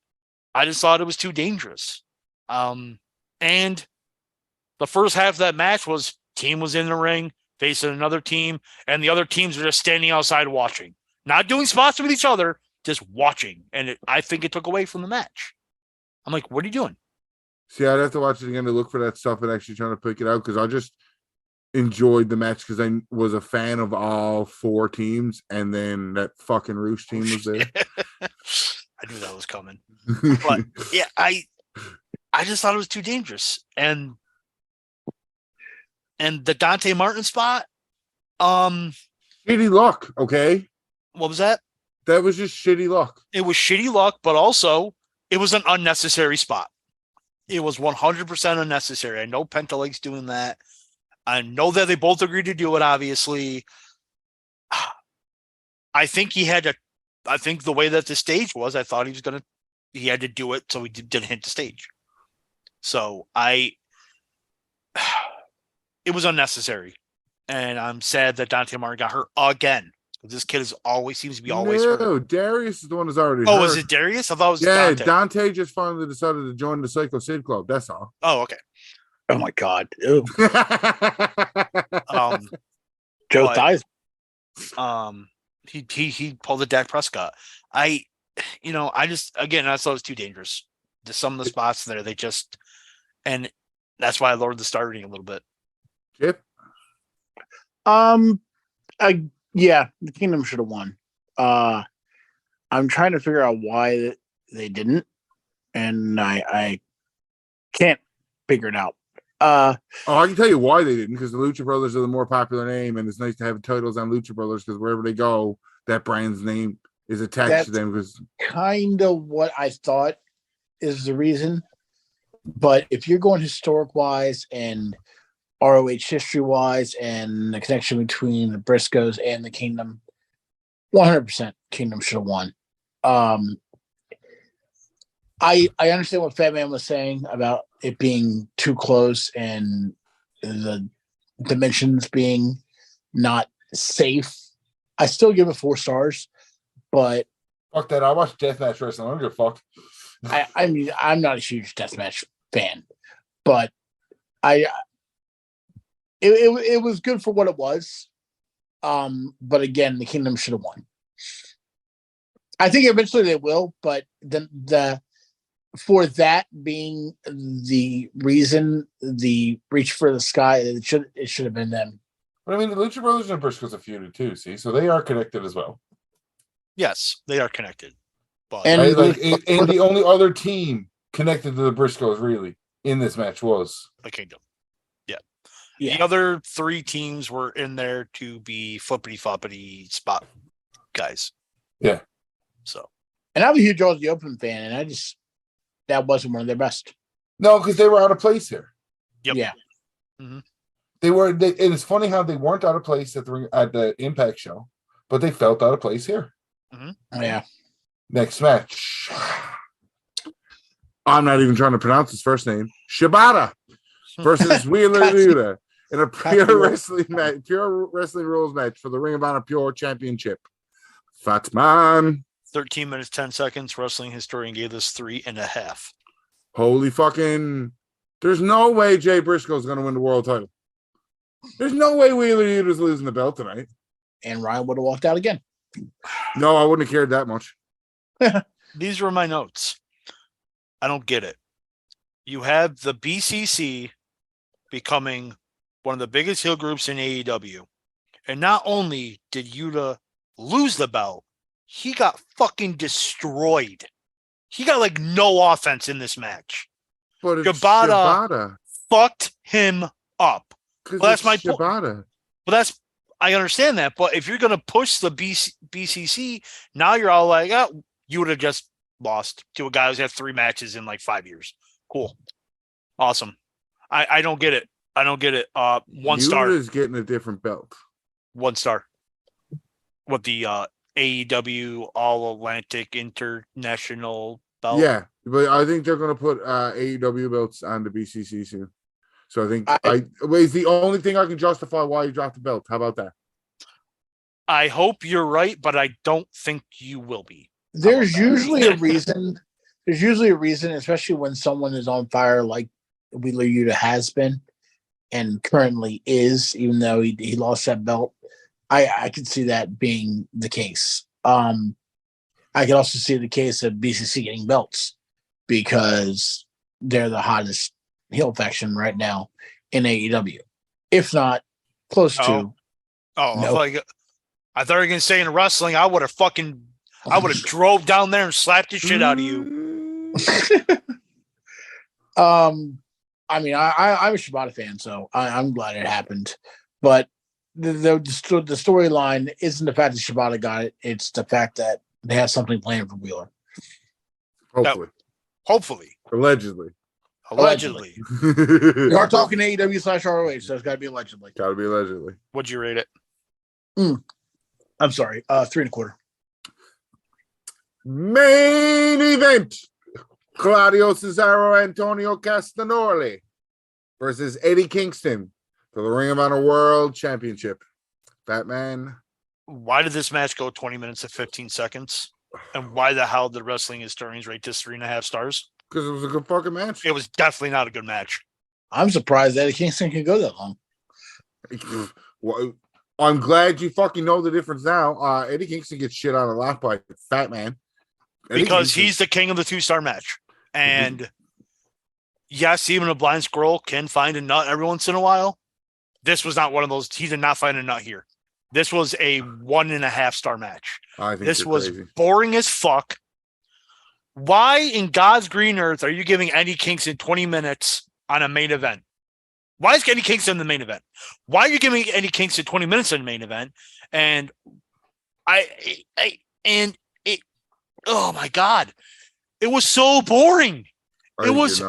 I just thought it was too dangerous. And the first half of that match was team was in the ring facing another team, and the other teams were just standing outside watching. Not doing spots with each other, just watching. And I think it took away from the match. I'm like, what are you doing? See, I'd have to watch it again to look for that stuff and actually trying to pick it out, because I just enjoyed the match because I was a fan of all 4 teams, and then that fucking Roosh team was there. I knew that was coming. But yeah, I just thought it was too dangerous. And the Dante Martin spot, shitty luck, okay? What was that? That was just shitty luck. It was shitty luck, but also it was an unnecessary spot. It was 100% unnecessary. I know Penta likes doing that. I know that they both agreed to do it, obviously. I think the way that the stage was, I thought he had to do it so he didn't hit the stage. So it was unnecessary. And I'm sad that Dante Martin got hurt again. This kid seems to be always hurt. No, Darius is the one who's already hurt. Oh, is it Darius? I thought it was Dante. Dante just finally decided to join the Psycho Sid Club. That's all. Oh, okay. Oh my God. Ew. Um, Joe but- Thies. he pulled a Dak Prescott. I just again I thought it was too dangerous. Some of the spots there, and that's why I lowered the star rating a little bit. Chip? Yeah, the Kingdom should have won. I'm trying to figure out why they didn't, and I can't figure it out. I can tell you why they didn't, because the Lucha Brothers are the more popular name, and it's nice to have titles on Lucha Brothers because wherever they go, that brand's name is attached to them. Because kind of what I thought is the reason. But if you're going historic wise and ROH history wise and the connection between the Briscoes and the Kingdom, 100% Kingdom should have won. I understand what Fatman was saying about it being too close and the dimensions being not safe. I still give it 4 stars, but fuck that. I watch deathmatch wrestling. I don't give a fuck. I mean, I'm not a huge deathmatch fan, but it was good for what it was. But again, the Kingdom should have won. I think eventually they will, but the for that being the reason, the reach for the sky, it should have been them. But I mean, the Lucha Brothers and Briscoes are feuded too, see? So they are connected as well. Yes, they are connected. But And right? And the only other team connected to the Briscoes really in this match was the Kingdom. Yeah. The other 3 teams were in there to be flippity floppity spot guys. Yeah. So, and I'm a huge Aussie Open fan, and that wasn't one of their best. no, because they were out of place here. yep. Yeah. Mm-hmm. And it's funny how they weren't out of place at the Impact show, but they felt out of place here. Mm-hmm. Yeah. Next match. I'm not even trying to pronounce his first name. Shibata versus Wheeler Yuta in a pure wrestling rules match for the Ring of Honor Pure Championship. Fatman. 13 minutes, 10 seconds. Wrestling historian gave this 3.5. Holy fucking. There's no way Jay Briscoe's going to win the world title. There's no way Wheeler Yuta's losing the belt tonight. And Ryan would have walked out again. No, I wouldn't have cared that much. These were my notes. I don't get it. You have the BCC becoming one of the biggest heel groups in AEW. And not only did Yuta lose the belt, he got fucking destroyed. He got like no offense in this match. But it's Shibata fucked him up. Well, that's my point. Shibata. But I understand that. But if you're going to push the BCC, now you're all like, oh, you would have just lost to a guy who's had 3 matches in like 5 years. Cool. Awesome. I don't get it. I don't get it. 1 star. Yuta's getting a different belt. 1 star. What the AEW All Atlantic International belt? Yeah, but I think they're going to put AEW belts on the BCC soon. So I think it's the only thing I can justify why you dropped the belt. How about that? I hope you're right, but I don't think you will be. There's usually a reason. There's usually a reason, especially when someone is on fire like Wheeler Yuta has been and currently is, even though he lost that belt. I could see that being the case. I could also see the case of BCC getting belts because they're the hottest heel faction right now in AEW, if not close to. Oh, no. I thought you were gonna say in wrestling, I would have drove down there and slapped the shit out of you. I mean, I'm a Shibata fan, so I'm glad it happened. But the storyline isn't the fact that Shibata got it; it's the fact that they have something planned for Wheeler. Hopefully, allegedly. We are talking AEW/ROH, so it's got to be allegedly. Got to be allegedly. What'd you rate it? I'm sorry, 3.25. Main event: Claudio Cesaro, Antonio Castagnoli versus Eddie Kingston for the Ring of Honor World Championship. Fatman. Why did this match go 20 minutes and 15 seconds? And why the hell did Wrestling Historians rate this 3.5 stars? Because it was a good fucking match. It was definitely not a good match. I'm surprised Eddie Kingston can go that long. Well, I'm glad you fucking know the difference now. Eddie Kingston gets shit out of lap by Fatman. Because he's the king of the 2-star match. And yes, even a blind squirrel can find a nut every once in a while. This was not one of those. He did not find a nut here. This was a 1.5-star match. I think this was crazy. boring as fuck. Why in God's green earth are you giving Eddie Kingston 20 minutes on a main event? Why is Eddie Kingston in the main event? Why are you giving Eddie Kingston 20 minutes in the main event? And oh my God, it was so boring. It was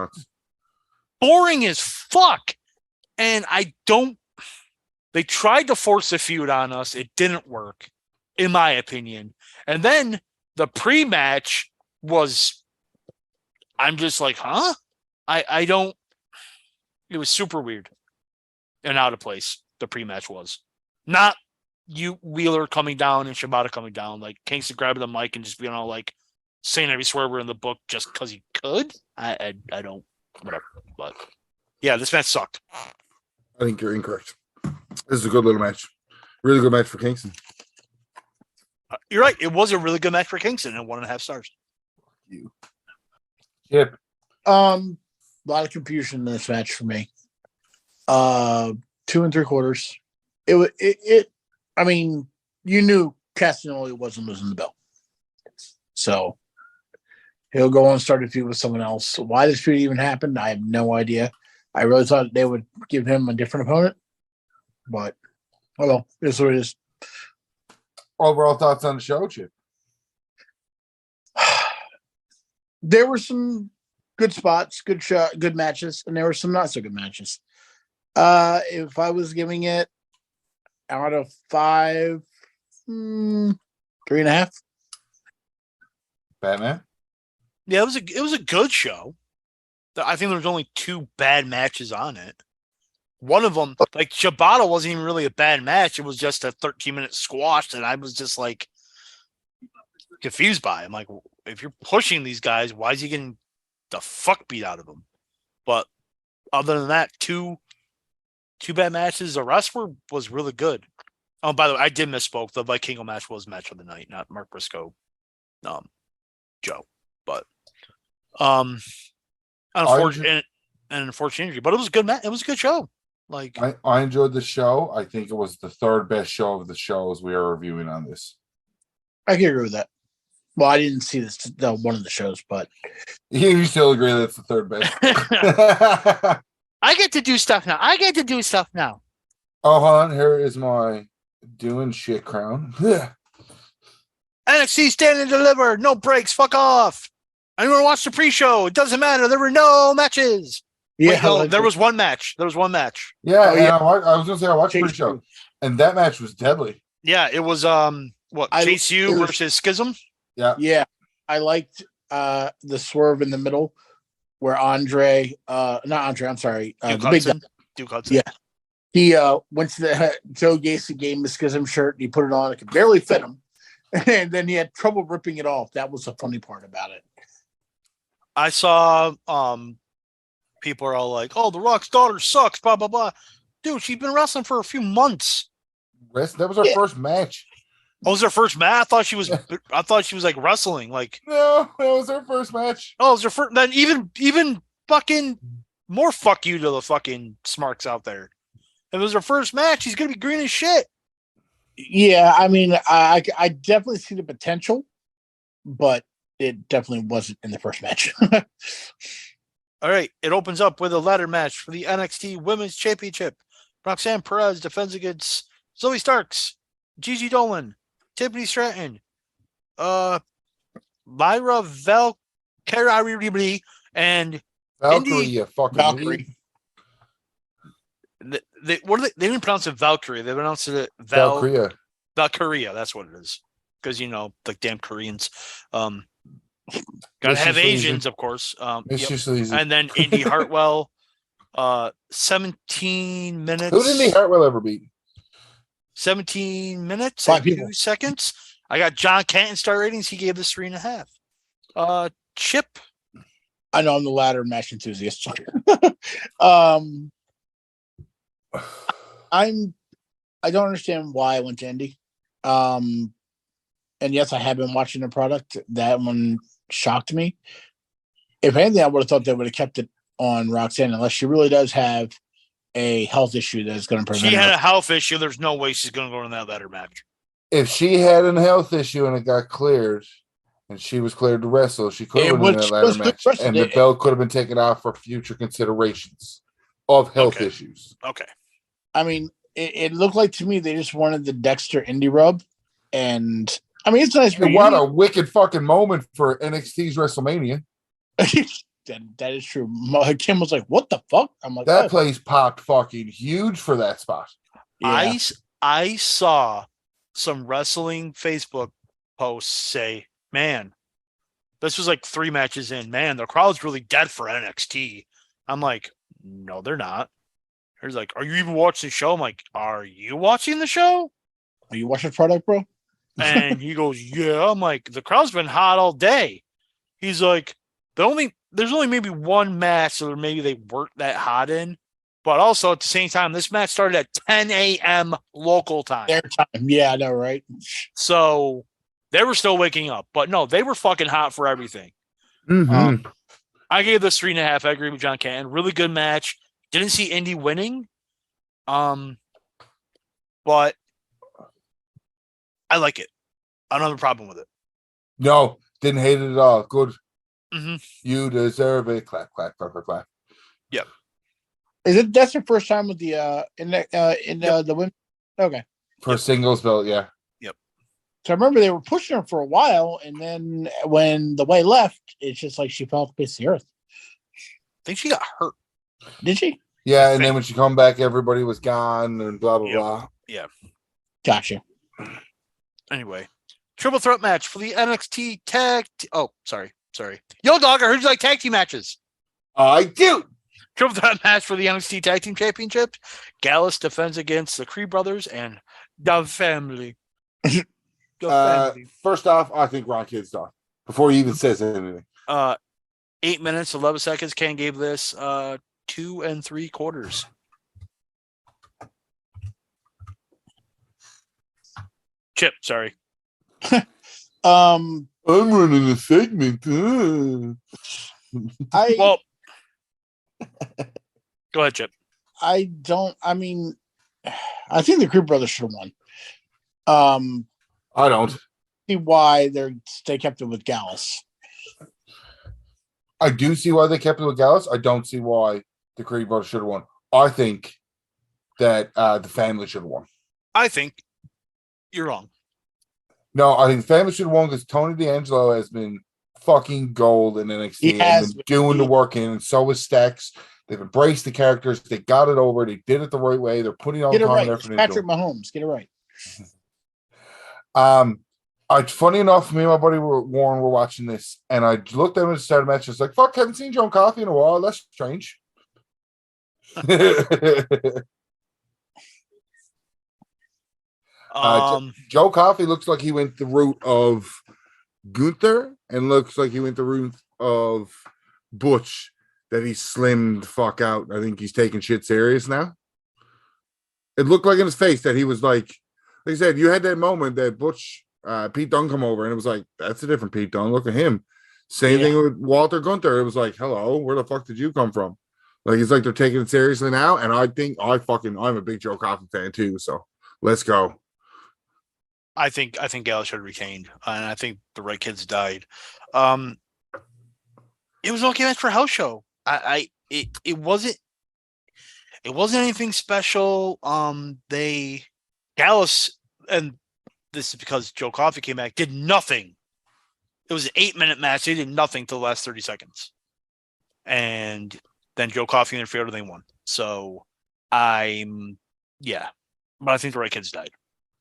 boring as fuck. And they tried to force a feud on us. It didn't work, in my opinion. And then the pre-match was, I'm just like, huh? It was super weird and out of place. The pre-match was not you Wheeler coming down and Shibata coming down, like Kingston grabbing the mic and just being all like saying every swear word in the book just because he could. I don't, whatever. But yeah, this match sucked. I think you're incorrect. This is a good little match. Really good match for Kingston. You're right. It was a really good match for Kingston and 1.5 stars. Yep. A lot of confusion in this match for me. 2 3/4. I mean, you knew Castagnoli wasn't losing the belt. So he'll go on and start a feud with someone else. Why this feud even happened, I have no idea. I really thought they would give him a different opponent. But, well, it's what it is. Overall thoughts on the show, Chip? There were some good spots, good matches, and there were some not so good matches. If I was giving it out of 5, 3.5. Batman? Yeah, it was a good show. I think there was only 2 bad matches on it. One of them, like Shibata, wasn't even really a bad match. It was just a 13-minute squash that I was just like confused by. I'm like, if you're pushing these guys, why is he getting the fuck beat out of him? But other than that, two bad matches. The rest was really good. Oh, by the way, I did misspoke. The Vikingo match was match of the night, not Mark Briscoe, Joe. But unfortunate injury. But it was a good match. It was a good show. Like I enjoyed the show. I think it was the 3rd best show of the shows we are reviewing on this. I can agree with that. Well, I didn't see this one of the shows, but you still agree that it's the 3rd best. I get to do stuff now. Oh, hold on. Here is my doing shit crown. NXT Stand and Deliver. No breaks. Fuck off. Anyone watch the pre-show? It doesn't matter. There were no matches. yeah, there was one match. Yeah, I was gonna say I watched the pre-show, and that match was deadly. Yeah, it was Chase U versus Schism. Yeah. I liked the swerve in the middle where Andre, not Andre, I'm sorry, the big guy. Duke Hudson. Yeah, he went to the Joe Gacy gave him the Schism shirt. And he put it on; it could barely fit him, and then he had trouble ripping it off. That was the funny part about it. I saw people are all like, "Oh, The Rock's daughter sucks." Blah blah blah. Dude, she's been wrestling for a few months. That was her first match. Oh, was her first match? I thought she was like wrestling. Like no, that was her first match. Oh, it was her first. Then even fucking more fuck you to the fucking smarks out there. If it was her first match, she's gonna be green as shit. Yeah, I mean, I definitely see the potential, but it definitely wasn't in the first match. All right, it opens up with a ladder match for the NXT Women's Championship. Roxanne Perez defends against Zoe Starks, Gigi Dolan, Tiffany Stratton, Lyra Valkyrie, and Valkyrie, Valkyrie. They didn't pronounce it Valkyrie. They pronounced it Valkyria. Valkyria, that's what it is. Because like damn Koreans. Gotta have Asians, of course. Yep. And then Indy Hartwell, 17 minutes. Who did Indy Hartwell ever beat? 17 minutes 5 and people. 2 seconds. I got John Canton star ratings. He gave this 3.5. Chip. I know I'm the ladder match enthusiast. I don't understand why I went to Indy. And yes, I have been watching the product. That one shocked me. If anything, I would have thought they would have kept it on Roxanne, unless she really does have a health issue that's going to prevent She had her. a health issue. There's no way she's going to go in that ladder match. If she had a health issue and it got cleared, and she was cleared to wrestle, she could have been in that ladder match, and the belt could have been taken off for future considerations of health issues. Okay. I mean, it looked like to me they just wanted the Dexter indie rub, and I mean it's nice. And what a wicked fucking moment for NXT's WrestleMania. That is true. Kim was like, "What the fuck?" I'm like, that place popped fucking huge for that spot. Yeah. I saw some wrestling Facebook posts say, "Man, this was like 3 matches in. Man, the crowd's really dead for NXT." I'm like, "No, they're not." He's like, "Are you even watching the show?" I'm like, "Are you watching the show? Are you watching the product, bro?" And he goes, "Yeah." I'm like, "The crowd's been hot all day." He's like, there's only maybe one match or maybe they weren't that hot in. But also at the same time, this match started at 10 a.m. local time. Their time. Yeah, I know, right? So they were still waking up. But no, they were fucking hot for everything. Mm-hmm. I gave this 3.5. I agree with John Canton. Really good match. Didn't see Indy winning. But I like it. I don't have a problem with it. No, didn't hate it at all. Good. Mm-hmm. You deserve it. Clap, clap, clap, clap, clap. Yep. That's your first time with the the women? Okay. For singles belt, yeah. Yep. So I remember they were pushing her for a while, and then when the way left, it's just like she fell off the face of the earth. I think she got hurt. Did she? Yeah, and then when she come back, everybody was gone and blah blah blah. Yeah. Gotcha. Anyway, triple threat match for the NXT tag. Sorry. Yo, dog, I heard you like tag team matches. I do. Triple threat match for the NXT Tag Team Championship. Gallus defends against the Creed brothers and the family. First off, I think Ron Kidd's done before he even says anything. 8 minutes, 11 seconds. Ken gave this 2 3/4. Chip, sorry. I'm running a segment. Well, go ahead, Chip. I mean, I think the Creed brothers should have won. I don't see why they kept it with Gallus. I do see why they kept it with Gallus. I don't see why the Creed brothers should have won. I think that the family should have won. I think you're wrong. No, I think the family should have won because Tony D'Angelo has been fucking gold in NXT and been doing the work in, and so is Stax. They've embraced the characters. They got it over. They did it the right way. They're putting all the time and effort into it. Patrick Mahomes, get it right. Funny enough, me and my buddy Warren were watching this, and I looked at him at the start of the match. I was like, "Fuck, haven't seen Joe Coffey in a while. That's strange." Joe Coffey looks like he went the route of Gunther, and looks like he went the route of Butch. That he slimmed the fuck out. I think he's taking shit serious now. It looked like in his face that he was like I said, you had that moment that Butch, Pete Dunne come over, and it was like, that's a different Pete Dunne. Look at him. Same thing with Walter Gunther. It was like, hello, where the fuck did you come from? Like, it's like they're taking it seriously now. And I think I'm a big Joe Coffey fan too. So let's go. I think Gallus should have retained, and I think the right kids died. It was an okay match for a house show. It wasn't anything special. Gallus, and this is because Joe Coffey came back, did nothing. It was an 8-minute match. They did nothing till the last 30 seconds. And then Joe Coffey interfered and they won. So but I think the right kids died.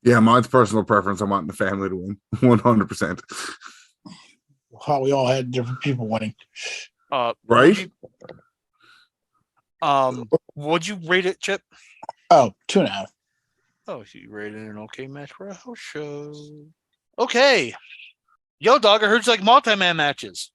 Yeah, mine's personal preference. I want the family to win 100%. Well, we all had different people winning. Right? Would you rate it, Chip? Oh, 2.5. Oh, you rated an okay match for a house show. Okay. Yo, dog, I heard you like multi-man matches.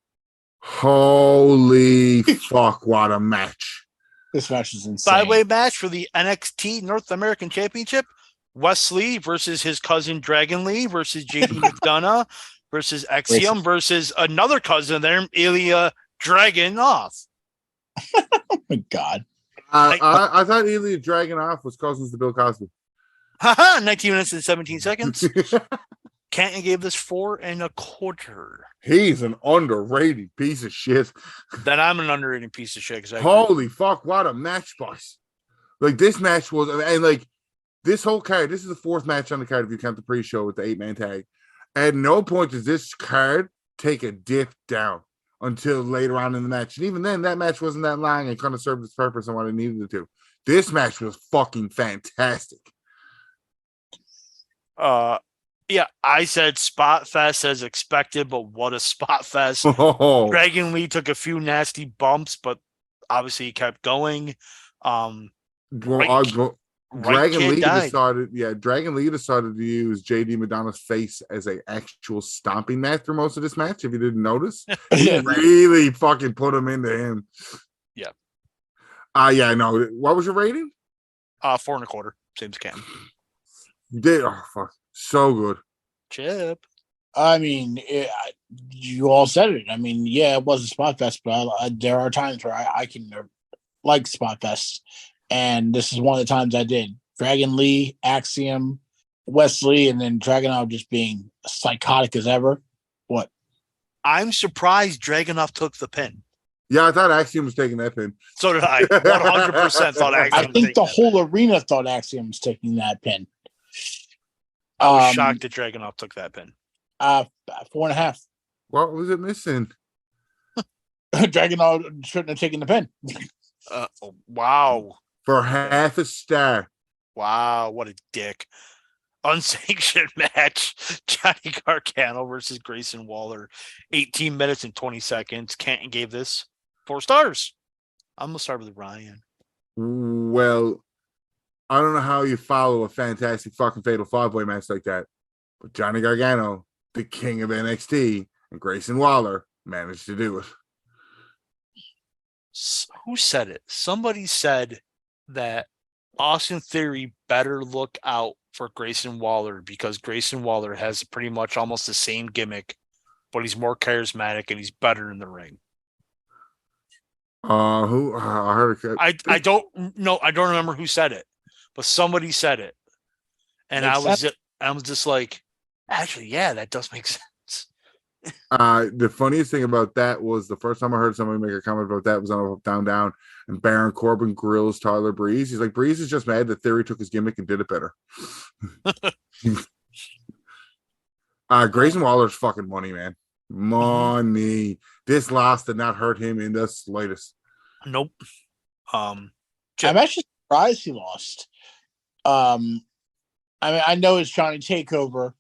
Holy fuck, what a match. This match is insane. Five-way match for the NXT North American Championship. Wesley versus his cousin Dragon Lee versus JD McDonough versus Axiom versus another cousin of theirs, Ilya Dragunov. Oh my God. I thought Ilya Dragunov was cousins to Bill Cosby. 19 minutes and 17 seconds. Canton gave this 4 1/4. He's an underrated piece of shit. Then I'm an underrated piece of shit. Holy fuck, what a match, boys. Like, this match was, and like, this whole card, this is the 4th match on the card if you count the pre-show with the 8-man tag. At no point does this card take a dip down until later on in the match. And even then, that match wasn't that long and kind of served its purpose on what it needed it to. This match was fucking fantastic. Yeah, I said Spot Fest as expected, but what a Spot Fest. Oh. Dragon Lee took a few nasty bumps, but obviously he kept going. Dragon Kid Lee died. Dragon Lee decided to use JD McDonough's face as an actual stomping mat through most of this match. If you didn't notice, he really fucking put him into him. Yeah. No. What was your rating? 4 1/4, same as Cam. You did. Oh fuck, so good. Chip. I mean, you all said it. I mean, yeah, it was a Spot Fest, but there are times where I can like Spot Fest. And this is one of the times I did. Dragon Lee, Axiom, Wesley, and then Dragunov just being psychotic as ever. What? I'm surprised Dragunov took the pin. Yeah, I thought Axiom was taking that pin. So did I. 100% thought Axiom I was think taking the that whole arena thought Axiom was taking that pin. I was shocked that Dragunov took that pin. 4.5. What was it missing? Dragunov shouldn't have taken the pin. Wow. For half a star. Wow, what a dick. Unsanctioned match. Johnny Gargano versus Grayson Waller. 18 minutes and 20 seconds. Canton gave this 4 stars. I'm going to start with Ryan. Well, I don't know how you follow a fantastic fucking fatal 5-way match like that, but Johnny Gargano, the king of NXT, and Grayson Waller managed to do it. Who said it? Somebody said that Austin Theory better look out for Grayson Waller because Grayson Waller has pretty much almost the same gimmick, but he's more charismatic and he's better in the ring. Who? I heard. I don't know. I don't remember who said it, but somebody said it, and I was just like, actually, yeah, that does make sense. The funniest thing about that was the first time I heard somebody make a comment about that was on Up, Down, Down, and Baron Corbin grills Tyler Breeze. He's like, Breeze is just mad that Theory took his gimmick and did it better. Grayson Waller's fucking money, man. Money. This loss did not hurt him in the slightest. Nope. I'm actually surprised he lost. I mean, I know it's Johnny Takeover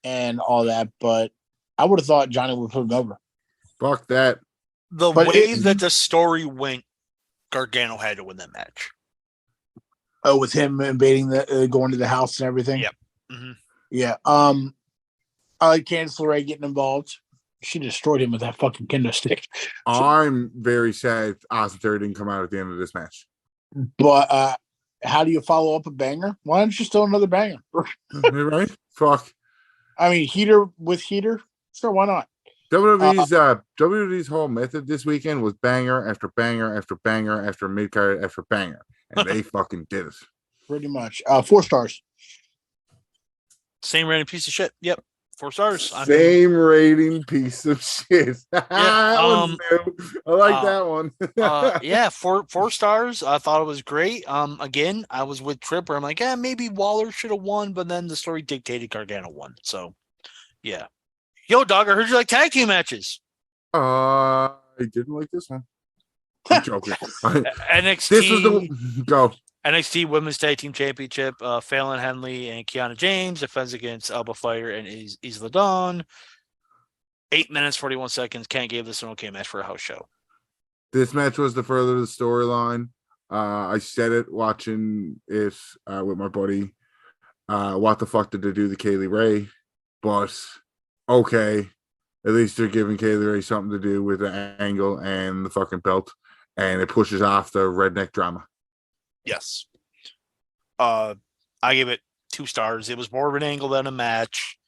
and all that, but I would have thought Johnny would put him over. Fuck that. The way that the story went, Gargano had to win that match. Oh, with him invading going to the house and everything? Yep. Mm-hmm. Yeah. I like Candice LeRae getting involved. She destroyed him with that fucking kendo stick. I'm very sad Austin Theory didn't come out at the end of this match. But how do you follow up a banger? Why don't you still another banger? Right? Fuck. I mean, heater with heater. Sure, why not? WWE's whole method this weekend was banger after banger after banger after mid-card after banger. And they fucking did it. Pretty much. 4 stars. Same rating piece of shit. Yep. 4 stars. Same rating piece of shit. Yeah, I like that one. Yeah, 4 stars. I thought it was great. Again, I was with Tripper. I'm like, maybe Waller should have won, but then the story dictated Gargano won. So, yeah. Yo, dog, I heard you like tag team matches. I didn't like this one. I'm joking. NXT. This was the go. NXT Women's Tag Team Championship. Fallon Henley and Kiana James defends against Alba Fire and Isla Dawn. 8 minutes, 41 seconds. Can't give this an okay match for a house show. This match was the further of the storyline. I said it watching it with my buddy. What the fuck did they do to Kaylee Ray? But okay. At least they're giving Kaylee Ray something to do with the angle and the fucking belt, and it pushes off the redneck drama. Yes. I gave it 2 stars. It was more of an angle than a match,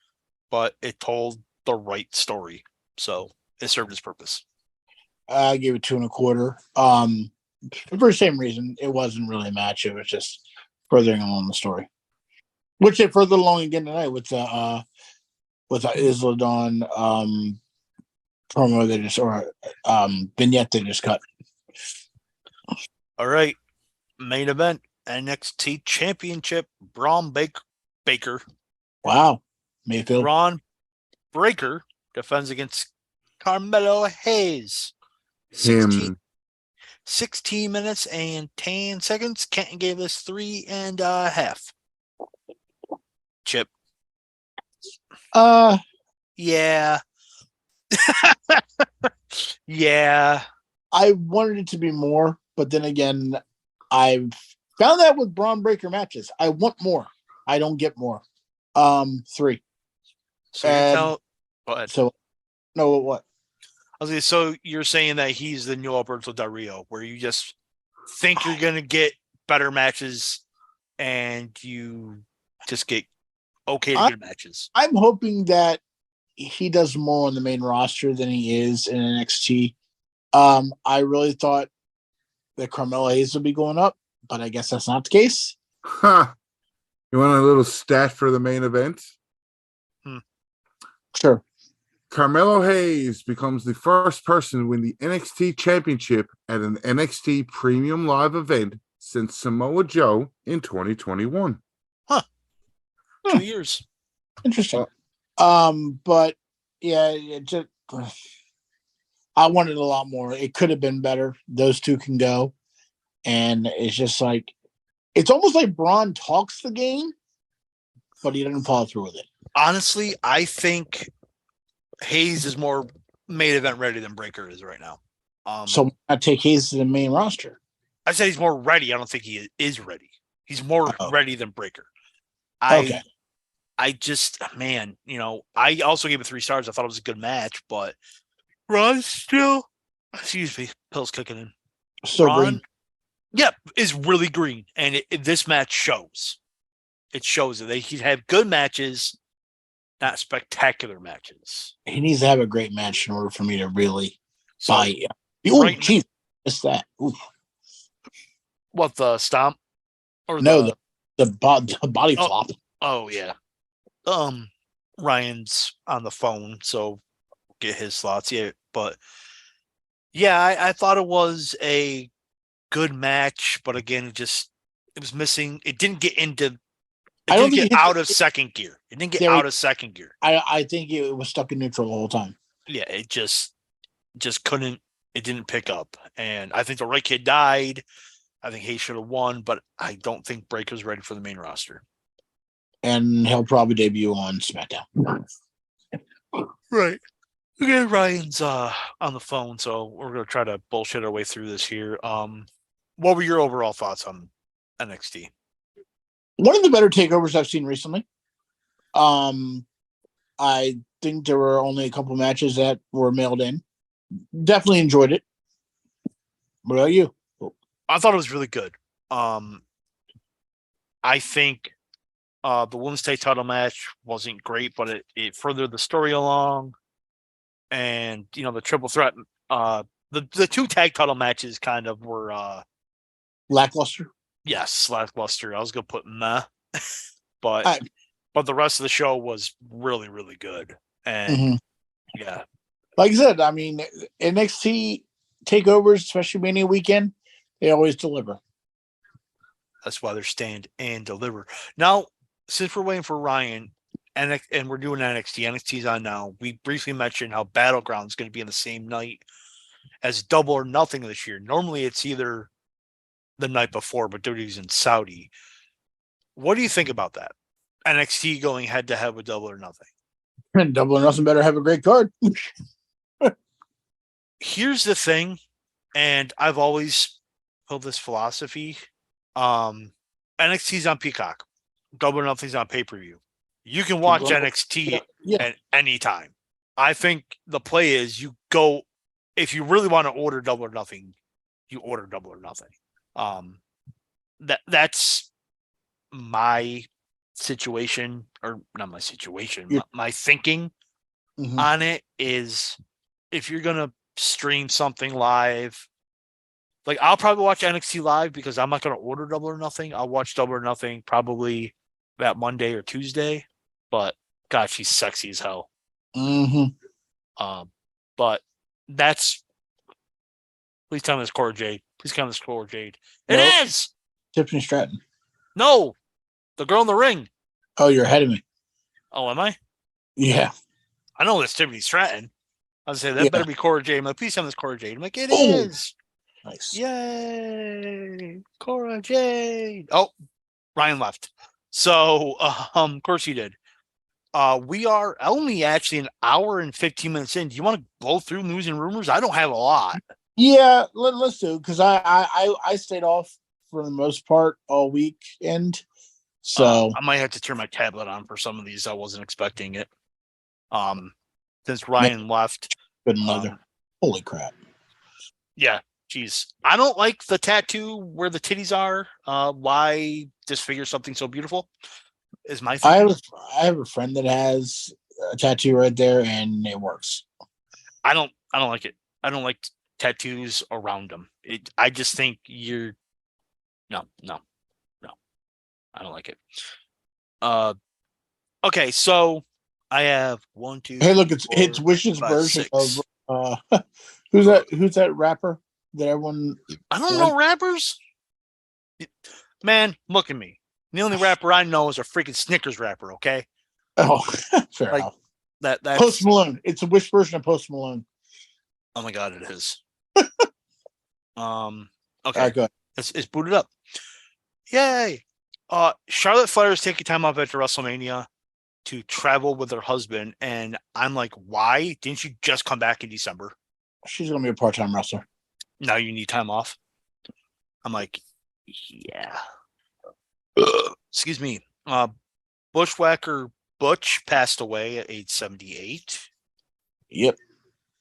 but it told the right story, so it served its purpose. I gave it 2.25. For the same reason, it wasn't really a match. It was just furthering along the story, which it furthered along again tonight with the Isla Dawn promo they just vignette they just cut. All right, main event NXT Championship. Braun Baker. Wow, Mayfield. Braun Breaker defends against Carmelo Hayes. 16 minutes and 10 seconds. Kenton gave this 3.5. Chip. Yeah. Yeah. I wanted it to be more, but then again, I've found that with Braun Breaker matches. I want more. I don't get more. 3. So go ahead. So no, what? Okay, so you're saying that he's the new Alberto Del Rio, where you just think you're gonna get better matches, and you just get okay to good matches. I'm hoping that he does more on the main roster than he is in NXT. I really thought that Carmelo Hayes would be going up, but I guess that's not the case. Huh. You want a little stat for the main event? Sure. Carmelo Hayes becomes the first person to win the NXT Championship at an NXT Premium Live event since Samoa Joe in 2021. Huh. 2 years. Interesting. But yeah, I wanted a lot more. It could have been better. Those two can go. And it's just like, it's almost like Braun talks the game, but he doesn't follow through with it. Honestly, I think Hayes is more main event ready than Breaker is right now. So I take Hayes to the main roster. I said he's more ready. I don't think he is ready. He's more ready than Breaker. Okay. I just, man, I also gave it 3 stars. I thought it was a good match, but Braun still, excuse me, pills kicking in. So Braun, yep, is really green, and this match shows. It shows that he's had good matches, not spectacular matches. He needs to have a great match in order for me to really buy it. Oh, jeez, what's that? Ooh. What, the stomp? Or no, the body flop. Oh yeah. Ryan's on the phone, so get his thoughts. Yeah, but yeah, I thought it was a good match, but again, it was missing. It didn't get into. It didn't get out of second gear. It didn't get out of second gear. I think it was stuck in neutral the whole time. Yeah, it just couldn't. It didn't pick up, and I think the right kid died. I think he should have won, but I don't think Breaker's ready for the main roster. And he'll probably debut on SmackDown. Right. Okay, Ryan's on the phone, so we're gonna try to bullshit our way through this here. What were your overall thoughts on NXT? One of the better takeovers I've seen recently. I think there were only a couple matches that were mailed in. Definitely enjoyed it. What about you? I thought it was really good. I think the women's tag title match wasn't great, but it furthered the story along. And the triple threat, the 2 tag title matches kind of were lackluster. Yes, lackluster. I was gonna put meh, but the rest of the show was really, really good. And yeah, like I said, I mean, NXT takeovers, especially Mania weekend, they always deliver. That's why they're stand and deliver. Now, since we're waiting for Ryan, and we're doing NXT, NXT's on now. We briefly mentioned how Battleground is going to be on the same night as Double or Nothing this year. Normally, it's either the night before, but WWE's in Saudi. What do you think about that? NXT going head to head with Double or Nothing. And Double or Nothing better have a great card. Here's the thing, and I've always held this philosophy. NXT's on Peacock. Double or Nothing's on pay-per-view. You can watch NXT at any time. I think the play is you go if you really want to order Double or Nothing, you order Double or Nothing. That's my situation, or not my situation. My thinking on it is if you're gonna stream something live, like I'll probably watch NXT live because I'm not gonna order Double or Nothing. I'll watch Double or Nothing probably that Monday or Tuesday. But God, she's sexy as hell. But that's please tell me it's Cora Jade. Please tell me it's Cora Jade. It is Tiffany Stratton. No, the girl in the ring. Oh, you're ahead of me. Oh, am I? Yeah. I know it's Tiffany Stratton. I was saying that better be Cora Jade. I'm like, please tell me it's Cora Jade. I'm like, it is. Nice. Yay, Cora Jade. Oh, Ryan left. So, of course he did. We are only actually an hour and 15 minutes in. Do you want to blow through news and rumors? I don't have a lot. Yeah, let's do, because I stayed off for the most part all weekend. So I might have to turn my tablet on for some of these. I wasn't expecting it. Since Ryan left. Good mother. Holy crap. Yeah, geez. I don't like the tattoo where the titties are. Why disfigure something so beautiful? Is my thing. I have a friend that has a tattoo right there, and it works. I don't like it. I don't like tattoos around them. I just think you're no. I don't like it. Okay, so I have 1, 2. Hey, look, it's Wish's version 6. Of who's that rapper that everyone? I don't know rappers. Man, look at me. The only rapper I know is a freaking Snickers rapper. Okay. Oh, fair enough. That's Post Malone. It's a Wish version of Post Malone. Oh my god, it is. Okay. All right, go ahead. It's booted up. Yay. Charlotte Flair is taking time off after WrestleMania to travel with her husband, and I'm like, why didn't you just come back in December? She's gonna be a part-time wrestler. Now you need time off. I'm like, yeah. Excuse me. Bushwhacker Butch passed away at age 78. Yep.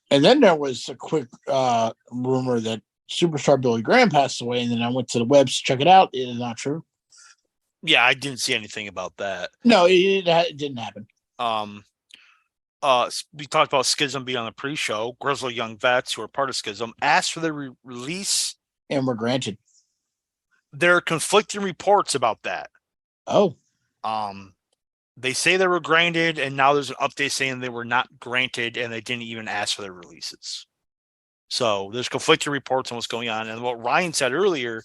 And then there was a quick rumor that superstar Billy Graham passed away, and then I went to the webs to check it out. It is not true. Yeah, I didn't see anything about that. No, it didn't happen. We talked about Schism being on the pre-show. Grizzled Young Vets, who are part of Schism, asked for their release. And were granted. There are conflicting reports about that. Oh. They say they were granted, and now there's an update saying they were not granted, and they didn't even ask for their releases. So there's conflicting reports on what's going on. And what Ryan said earlier,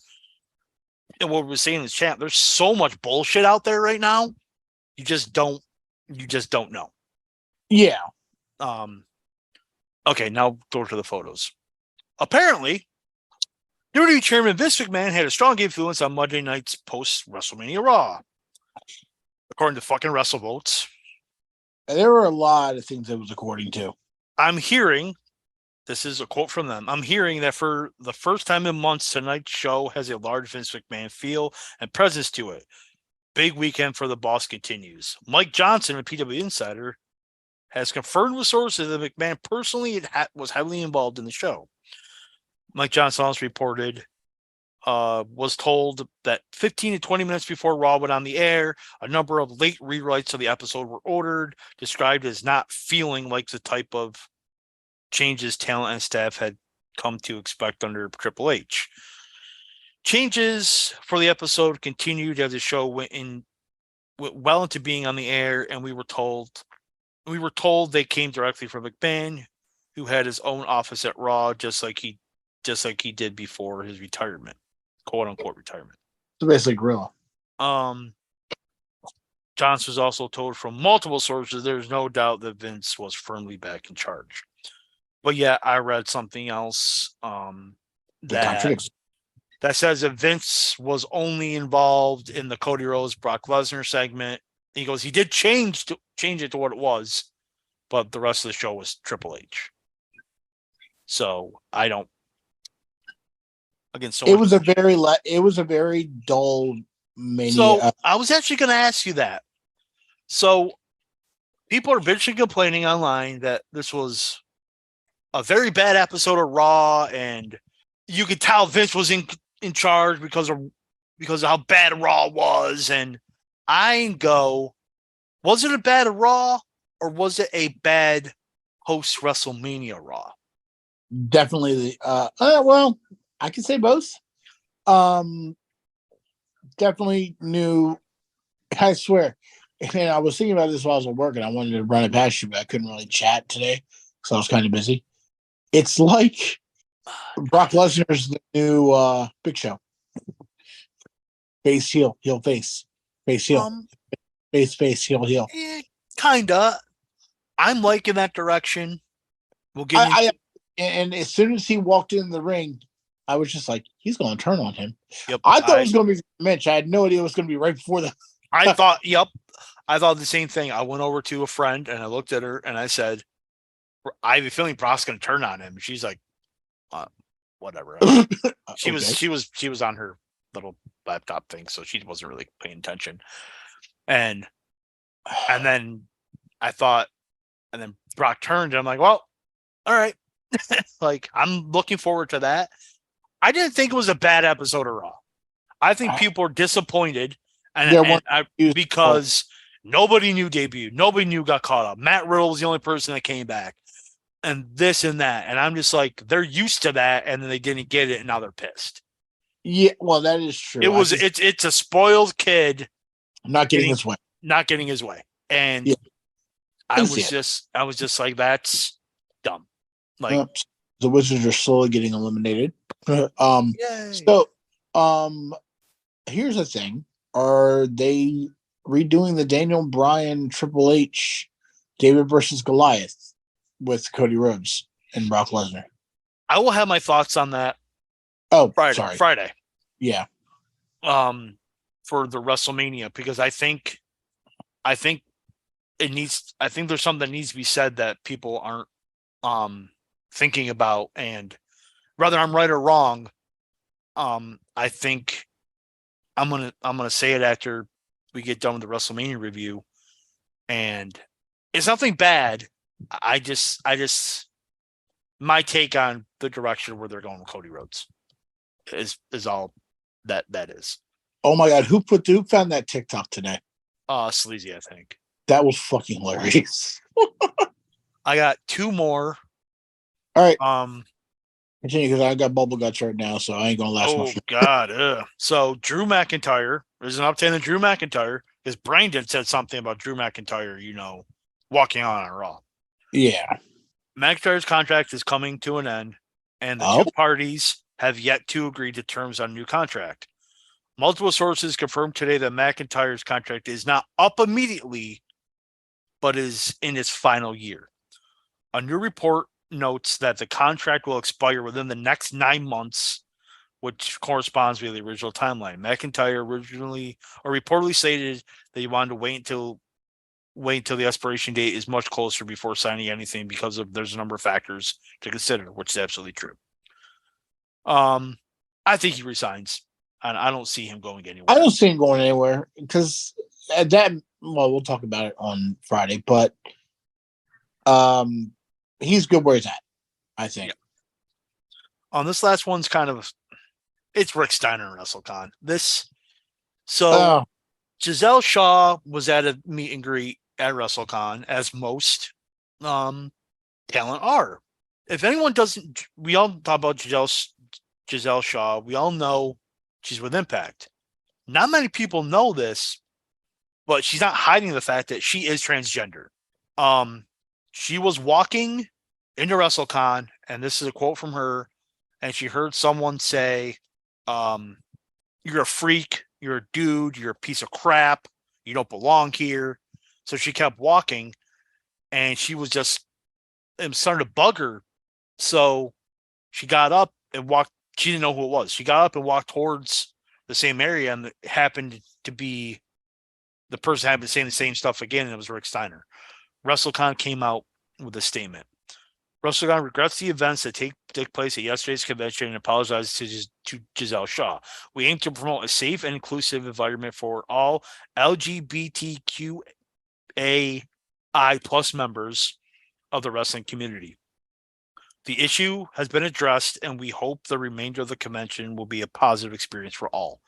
and what we're saying in the chat, there's so much bullshit out there right now. You just don't know. Yeah. Okay, now go to the photos. Apparently, WWE Chairman Vince McMahon had a strong influence on Monday night's post-WrestleMania Raw. According to fucking WrestleVotes. There were a lot of things that was according to. I'm hearing, this is a quote from them, I'm hearing that for the first time in months, tonight's show has a large Vince McMahon feel and presence to it. Big weekend for the boss continues. Mike Johnson, a PW Insider, has confirmed with sources that McMahon personally was heavily involved in the show. Mike Johnson also reported, was told that 15 to 20 minutes before Raw went on the air, a number of late rewrites of the episode were ordered, described as not feeling like the type of changes talent and staff had come to expect under Triple H. Changes for the episode continued as the show went well into being on the air, and we were told they came directly from McMahon, who had his own office at Raw, just like he did before his retirement, quote unquote retirement. So basically, Gorilla. Johnson was also told from multiple sources there's no doubt that Vince was firmly back in charge. But yeah, I read something else that says that Vince was only involved in the Cody Rhodes Brock Lesnar segment. He goes, he did change it to what it was, but the rest of the show was Triple H. So I don't. Again, so it was a very dull mania. So I was actually going to ask you that. So people are bitching complaining online that this was a very bad episode of Raw, and you could tell Vince was in charge because of how bad Raw was. And I go, was it a bad Raw or was it a bad post WrestleMania Raw? Definitely well, I can say both. Definitely new. I swear. And I was thinking about this while I was at work, and I wanted to run it past you, but I couldn't really chat today, so I was kind of busy. It's like Brock Lesnar's the new Big Show. Face heel, heel face, face heel, face heel heel. Kinda. I'm liking that direction. We'll get into. And as soon as he walked in the ring, I was just like, he's going to turn on him. Yep, I thought it was going to be Mitch. I had no idea it was going to be right before the. I thought the same thing. I went over to a friend and I looked at her and I said, I have a feeling Brock's going to turn on him. And she's like, whatever. She was on her little laptop thing, so she wasn't really paying attention. And then I thought, and then Brock turned and I'm like, well, all right. Like, I'm looking forward to that. I didn't think it was a bad episode of Raw. I think people are disappointed because nobody knew debut. Nobody knew got caught up. Matt Riddle was the only person that came back. And this and that. And I'm just like, they're used to that, and then they didn't get it, and now they're pissed. Yeah, well, that is true. It's a spoiled kid not getting his way. Not getting his way. And I was just like, that's dumb. Like, the Wizards are slowly getting eliminated. Yay. So here's the thing. Are they redoing the Daniel Bryan Triple H David versus Goliath with Cody Rhodes and Brock Lesnar? I will have my thoughts on that. Oh, Friday. Yeah. For the WrestleMania, because I think there's something that needs to be said that people aren't thinking about, and whether I'm right or wrong, I think I'm gonna say it after we get done with the WrestleMania review, and it's nothing bad. I just my take on the direction where they're going with Cody Rhodes is all that is. Oh my God, who found that TikTok today? Sleazy, I think. That was fucking hilarious. I got two more. All right. Continue, because I got bubble guts right now, so I ain't gonna last much. Oh God. So Drew McIntyre. There's an update on Drew McIntyre because Brandon said something about Drew McIntyre, walking on Raw. Yeah. McIntyre's contract is coming to an end, and the two parties have yet to agree to terms on a new contract. Multiple sources confirmed today that McIntyre's contract is not up immediately, but is in its final year. A new report notes that the contract will expire within the next 9 months, which corresponds with the original timeline. McIntyre reportedly stated that he wanted to wait until the expiration date is much closer before signing anything because there's a number of factors to consider, which is absolutely true. I think he resigns, and I don't see him going anywhere. I don't see him going anywhere because we'll talk about it on Friday, but he's good where he's at, I think. Yeah. This last one's it's Rick Steiner and WrestleCon. Giselle Shaw was at a meet and greet at WrestleCon, as most talent are. If anyone doesn't, we all talk about Giselle Shaw. We all know she's with Impact. Not many people know this, but she's not hiding the fact that she is transgender. She was walking into WrestleCon, and this is a quote from her, and she heard someone say, "You're a freak, you're a dude, you're a piece of crap, you don't belong here." So she kept walking, and she was it was starting to bug her. So she got up and walked. She didn't know who it was. She got up and walked towards the same area, and it happened to be the person happened to say the same stuff again, and it was Rick Steiner. WrestleCon came out with a statement. WrestleCon regrets the events that take place at yesterday's convention and apologizes to Giselle Shaw. We aim to promote a safe and inclusive environment for all LGBTQAI plus members of the wrestling community. The issue has been addressed, and we hope the remainder of the convention will be a positive experience for all.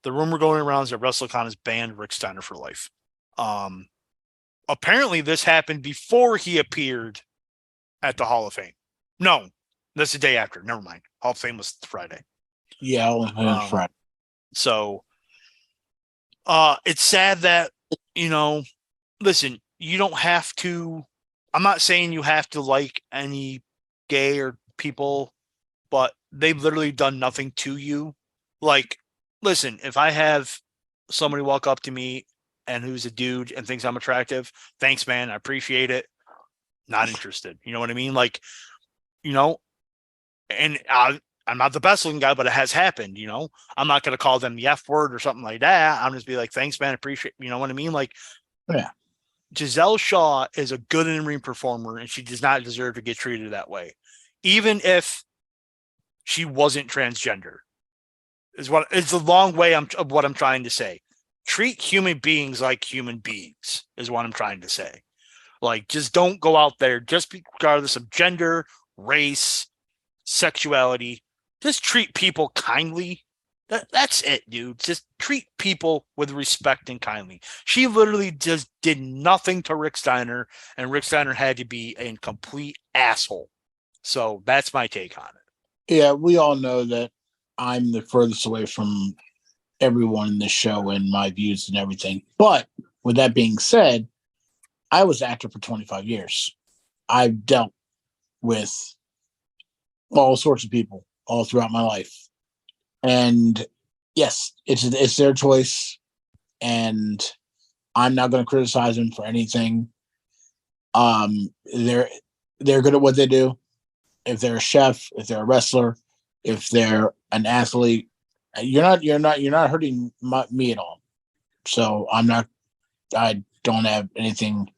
The rumor going around is that WrestleCon has banned Rick Steiner for life. Apparently, this happened before he appeared at the Hall of Fame. No, that's the day after. Never mind. Hall of Fame was Friday. Yeah, on Friday. So, it's sad that, listen, you don't have to. I'm not saying you have to like any gay or people, but they've literally done nothing to you. Like, listen, if I have somebody walk up to me and who's a dude and thinks I'm attractive, thanks, man. I appreciate it. Not interested. You know what I mean? Like, and I'm not the best looking guy, but it has happened. I'm not going to call them the F word or something like that. I'm just be like, thanks, man. I appreciate, you know what I mean? Like, yeah. Giselle Shaw is a good in-ring performer, and she does not deserve to get treated that way, even if she wasn't transgender. It's a long way of what I'm trying to say. Treat human beings like human beings is what I'm trying to say. Like, just don't go out there, just regardless of gender, race, sexuality. Just treat people kindly. That's it, dude. Just treat people with respect and kindly. She literally just did nothing to Rick Steiner, and Rick Steiner had to be a complete asshole. So that's my take on it. Yeah, we all know that I'm the furthest away from everyone in this show and my views and everything. But with that being said, I was an actor for 25 years. I've dealt with all sorts of people all throughout my life. And yes, it's their choice, and I'm not going to criticize them for anything. They're good at what they do. If they're a chef, if they're a wrestler, if they're an athlete, you're not hurting me at all. So I don't have anything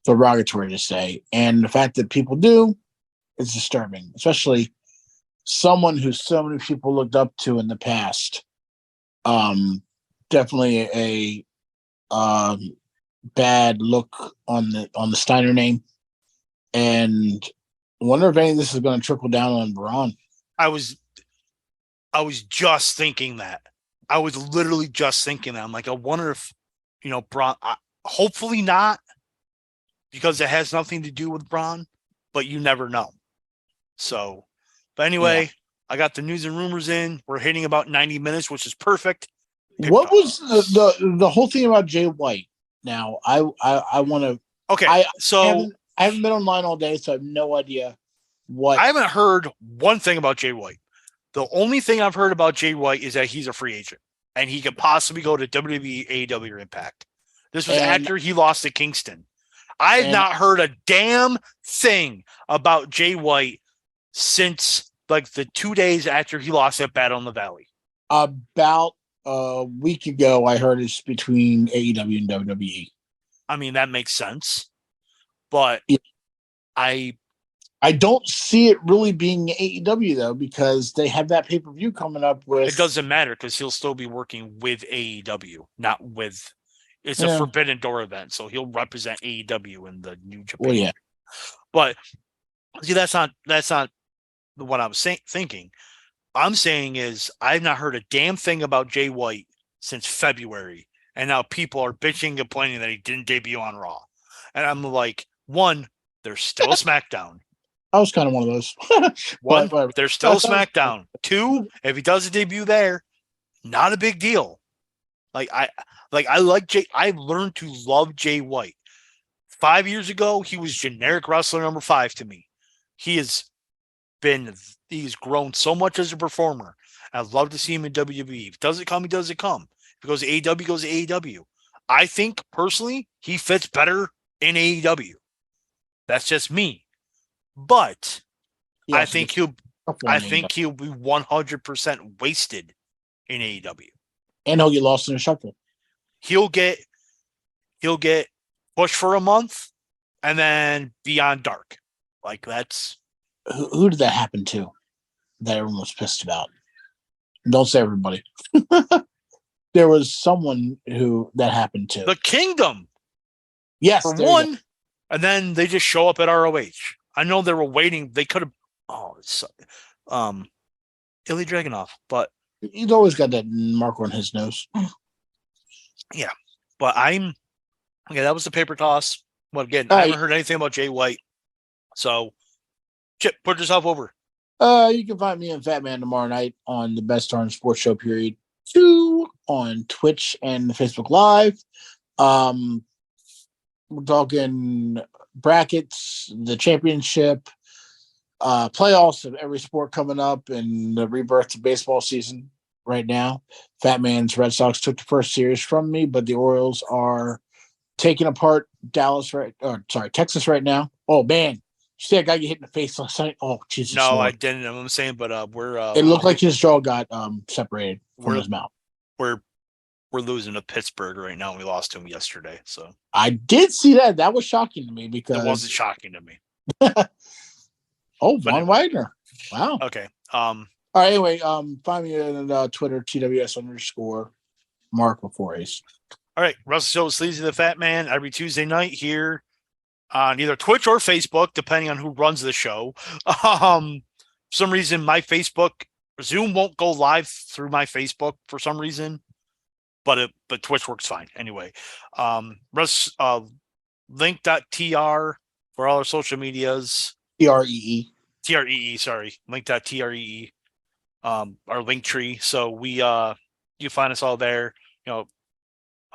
derogatory to say. And the fact that people do is disturbing, especially someone who so many people looked up to in the past. Definitely a bad look on the Steiner name, and wonder if any of this is going to trickle down on Braun. I was just thinking that. I was literally just thinking that. I'm like, I wonder if Braun. Hopefully not, because it has nothing to do with Braun, but you never know. So. But anyway, yeah. I got the news and rumors in. We're hitting about 90 minutes, which is perfect. What was the whole thing about Jay White? Now, I want to. Okay, I haven't been online all day, so I have no idea what. I haven't heard one thing about Jay White. The only thing I've heard about Jay White is that he's a free agent and he could possibly go to WWE, AEW, or Impact. This was after he lost to Kingston. I've not heard a damn thing about Jay White since like the 2 days after he lost at Battle in the Valley. About a week ago, I heard it's between AEW and WWE. I mean, that makes sense, but yeah. I don't see it really being AEW though, because they have that pay-per-view coming up with. It doesn't matter because he'll still be working with AEW, not with. It's a Forbidden Door event, so he'll represent AEW in the New Japan. Well, yeah, but see, that's not what I was thinking. I'm saying is I've not heard a damn thing about Jay White since February, and now people are bitching and complaining that he didn't debut on Raw. And I'm like, one, there's still a SmackDown. I was kind of one of those. One, there's still a SmackDown. Two, if he does a debut there, not a big deal. I like Jay. I learned to love Jay White. 5 years ago, he was generic wrestler number 5 to me. He's grown so much as a performer. I'd love to see him in WWE. If it doesn't come, he doesn't come. If he goes to AEW, he goes to AEW. I think personally, he fits better in AEW. That's just me. But I think he'll be 100% wasted in AEW. And he'll get lost in the shuffle. He'll get pushed for a month and then Beyond Dark. Like that's who did that happen to that everyone was pissed about? Don't say everybody. There was someone who that happened to. The Kingdom. Yes. For one, And then they just show up at ROH. I know they were waiting. They could have. Ilya Dragunov, but he's always got that mark on his nose. Yeah, but that was the paper toss. Well, again, I haven't heard anything about Jay White. So, Chip, put yourself over. You can find me and Fatman tomorrow night on the Best Darn Sports Show Period 2 on Twitch and Facebook Live. We're talking brackets, the championship, playoffs of every sport coming up, and the rebirth of baseball season right now. Fatman's Red Sox took the first series from me, but the Orioles are taking apart Texas right now. Oh man, you see that guy get hit in the face last night? Oh Jesus! No, Lord. I didn't. I'm saying, but we're. It looked like his jaw got separated from his mouth. We're losing to Pittsburgh right now. We lost to him yesterday, so I did see that. That was shocking to me because it wasn't shocking to me. Von Wagner. Wow. Okay. All right. Anyway, find me on Twitter TWS_Mark before Ace. All right, Russell Show with Sleazy the Fat Man every Tuesday night here on either Twitch or Facebook, depending on who runs the show. For some reason, my Facebook Zoom won't go live through my Facebook for some reason, but Twitch works fine anyway. Link.tr for all our social medias. Tree. Sorry, Link.tree. Our Linktree. So you find us all there.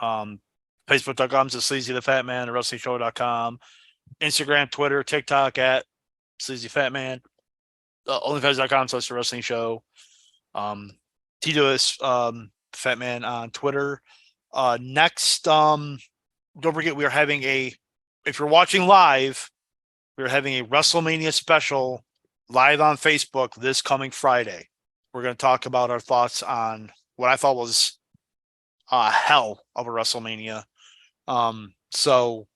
Facebook.com to Sleazy the Fat Man, WrestlingShow.com, Instagram, Twitter, TikTok at Sleazy Fat Man, OnlyFans.com / The Wrestling Show. TWS Fat Man on Twitter. Next, don't forget we are having if you're watching live, we're having a WrestleMania special live on Facebook this coming Friday. We're going to talk about our thoughts on what I thought was hell of a WrestleMania. So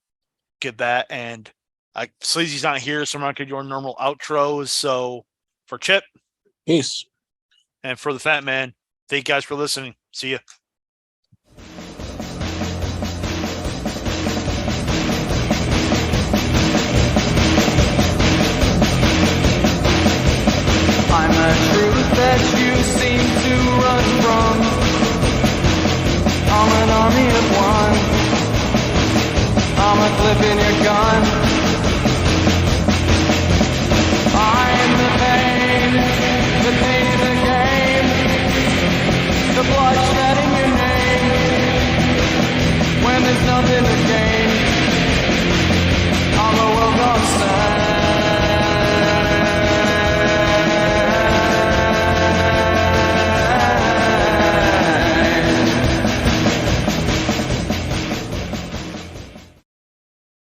get that. And Sleazy's not here, so I'm not going to do our normal outros. So for Chip, peace. And for the Fat Man, thank you guys for listening. See ya. I'm a truth that you seem to run from. I'm an army of one. I'm a clip in your gun.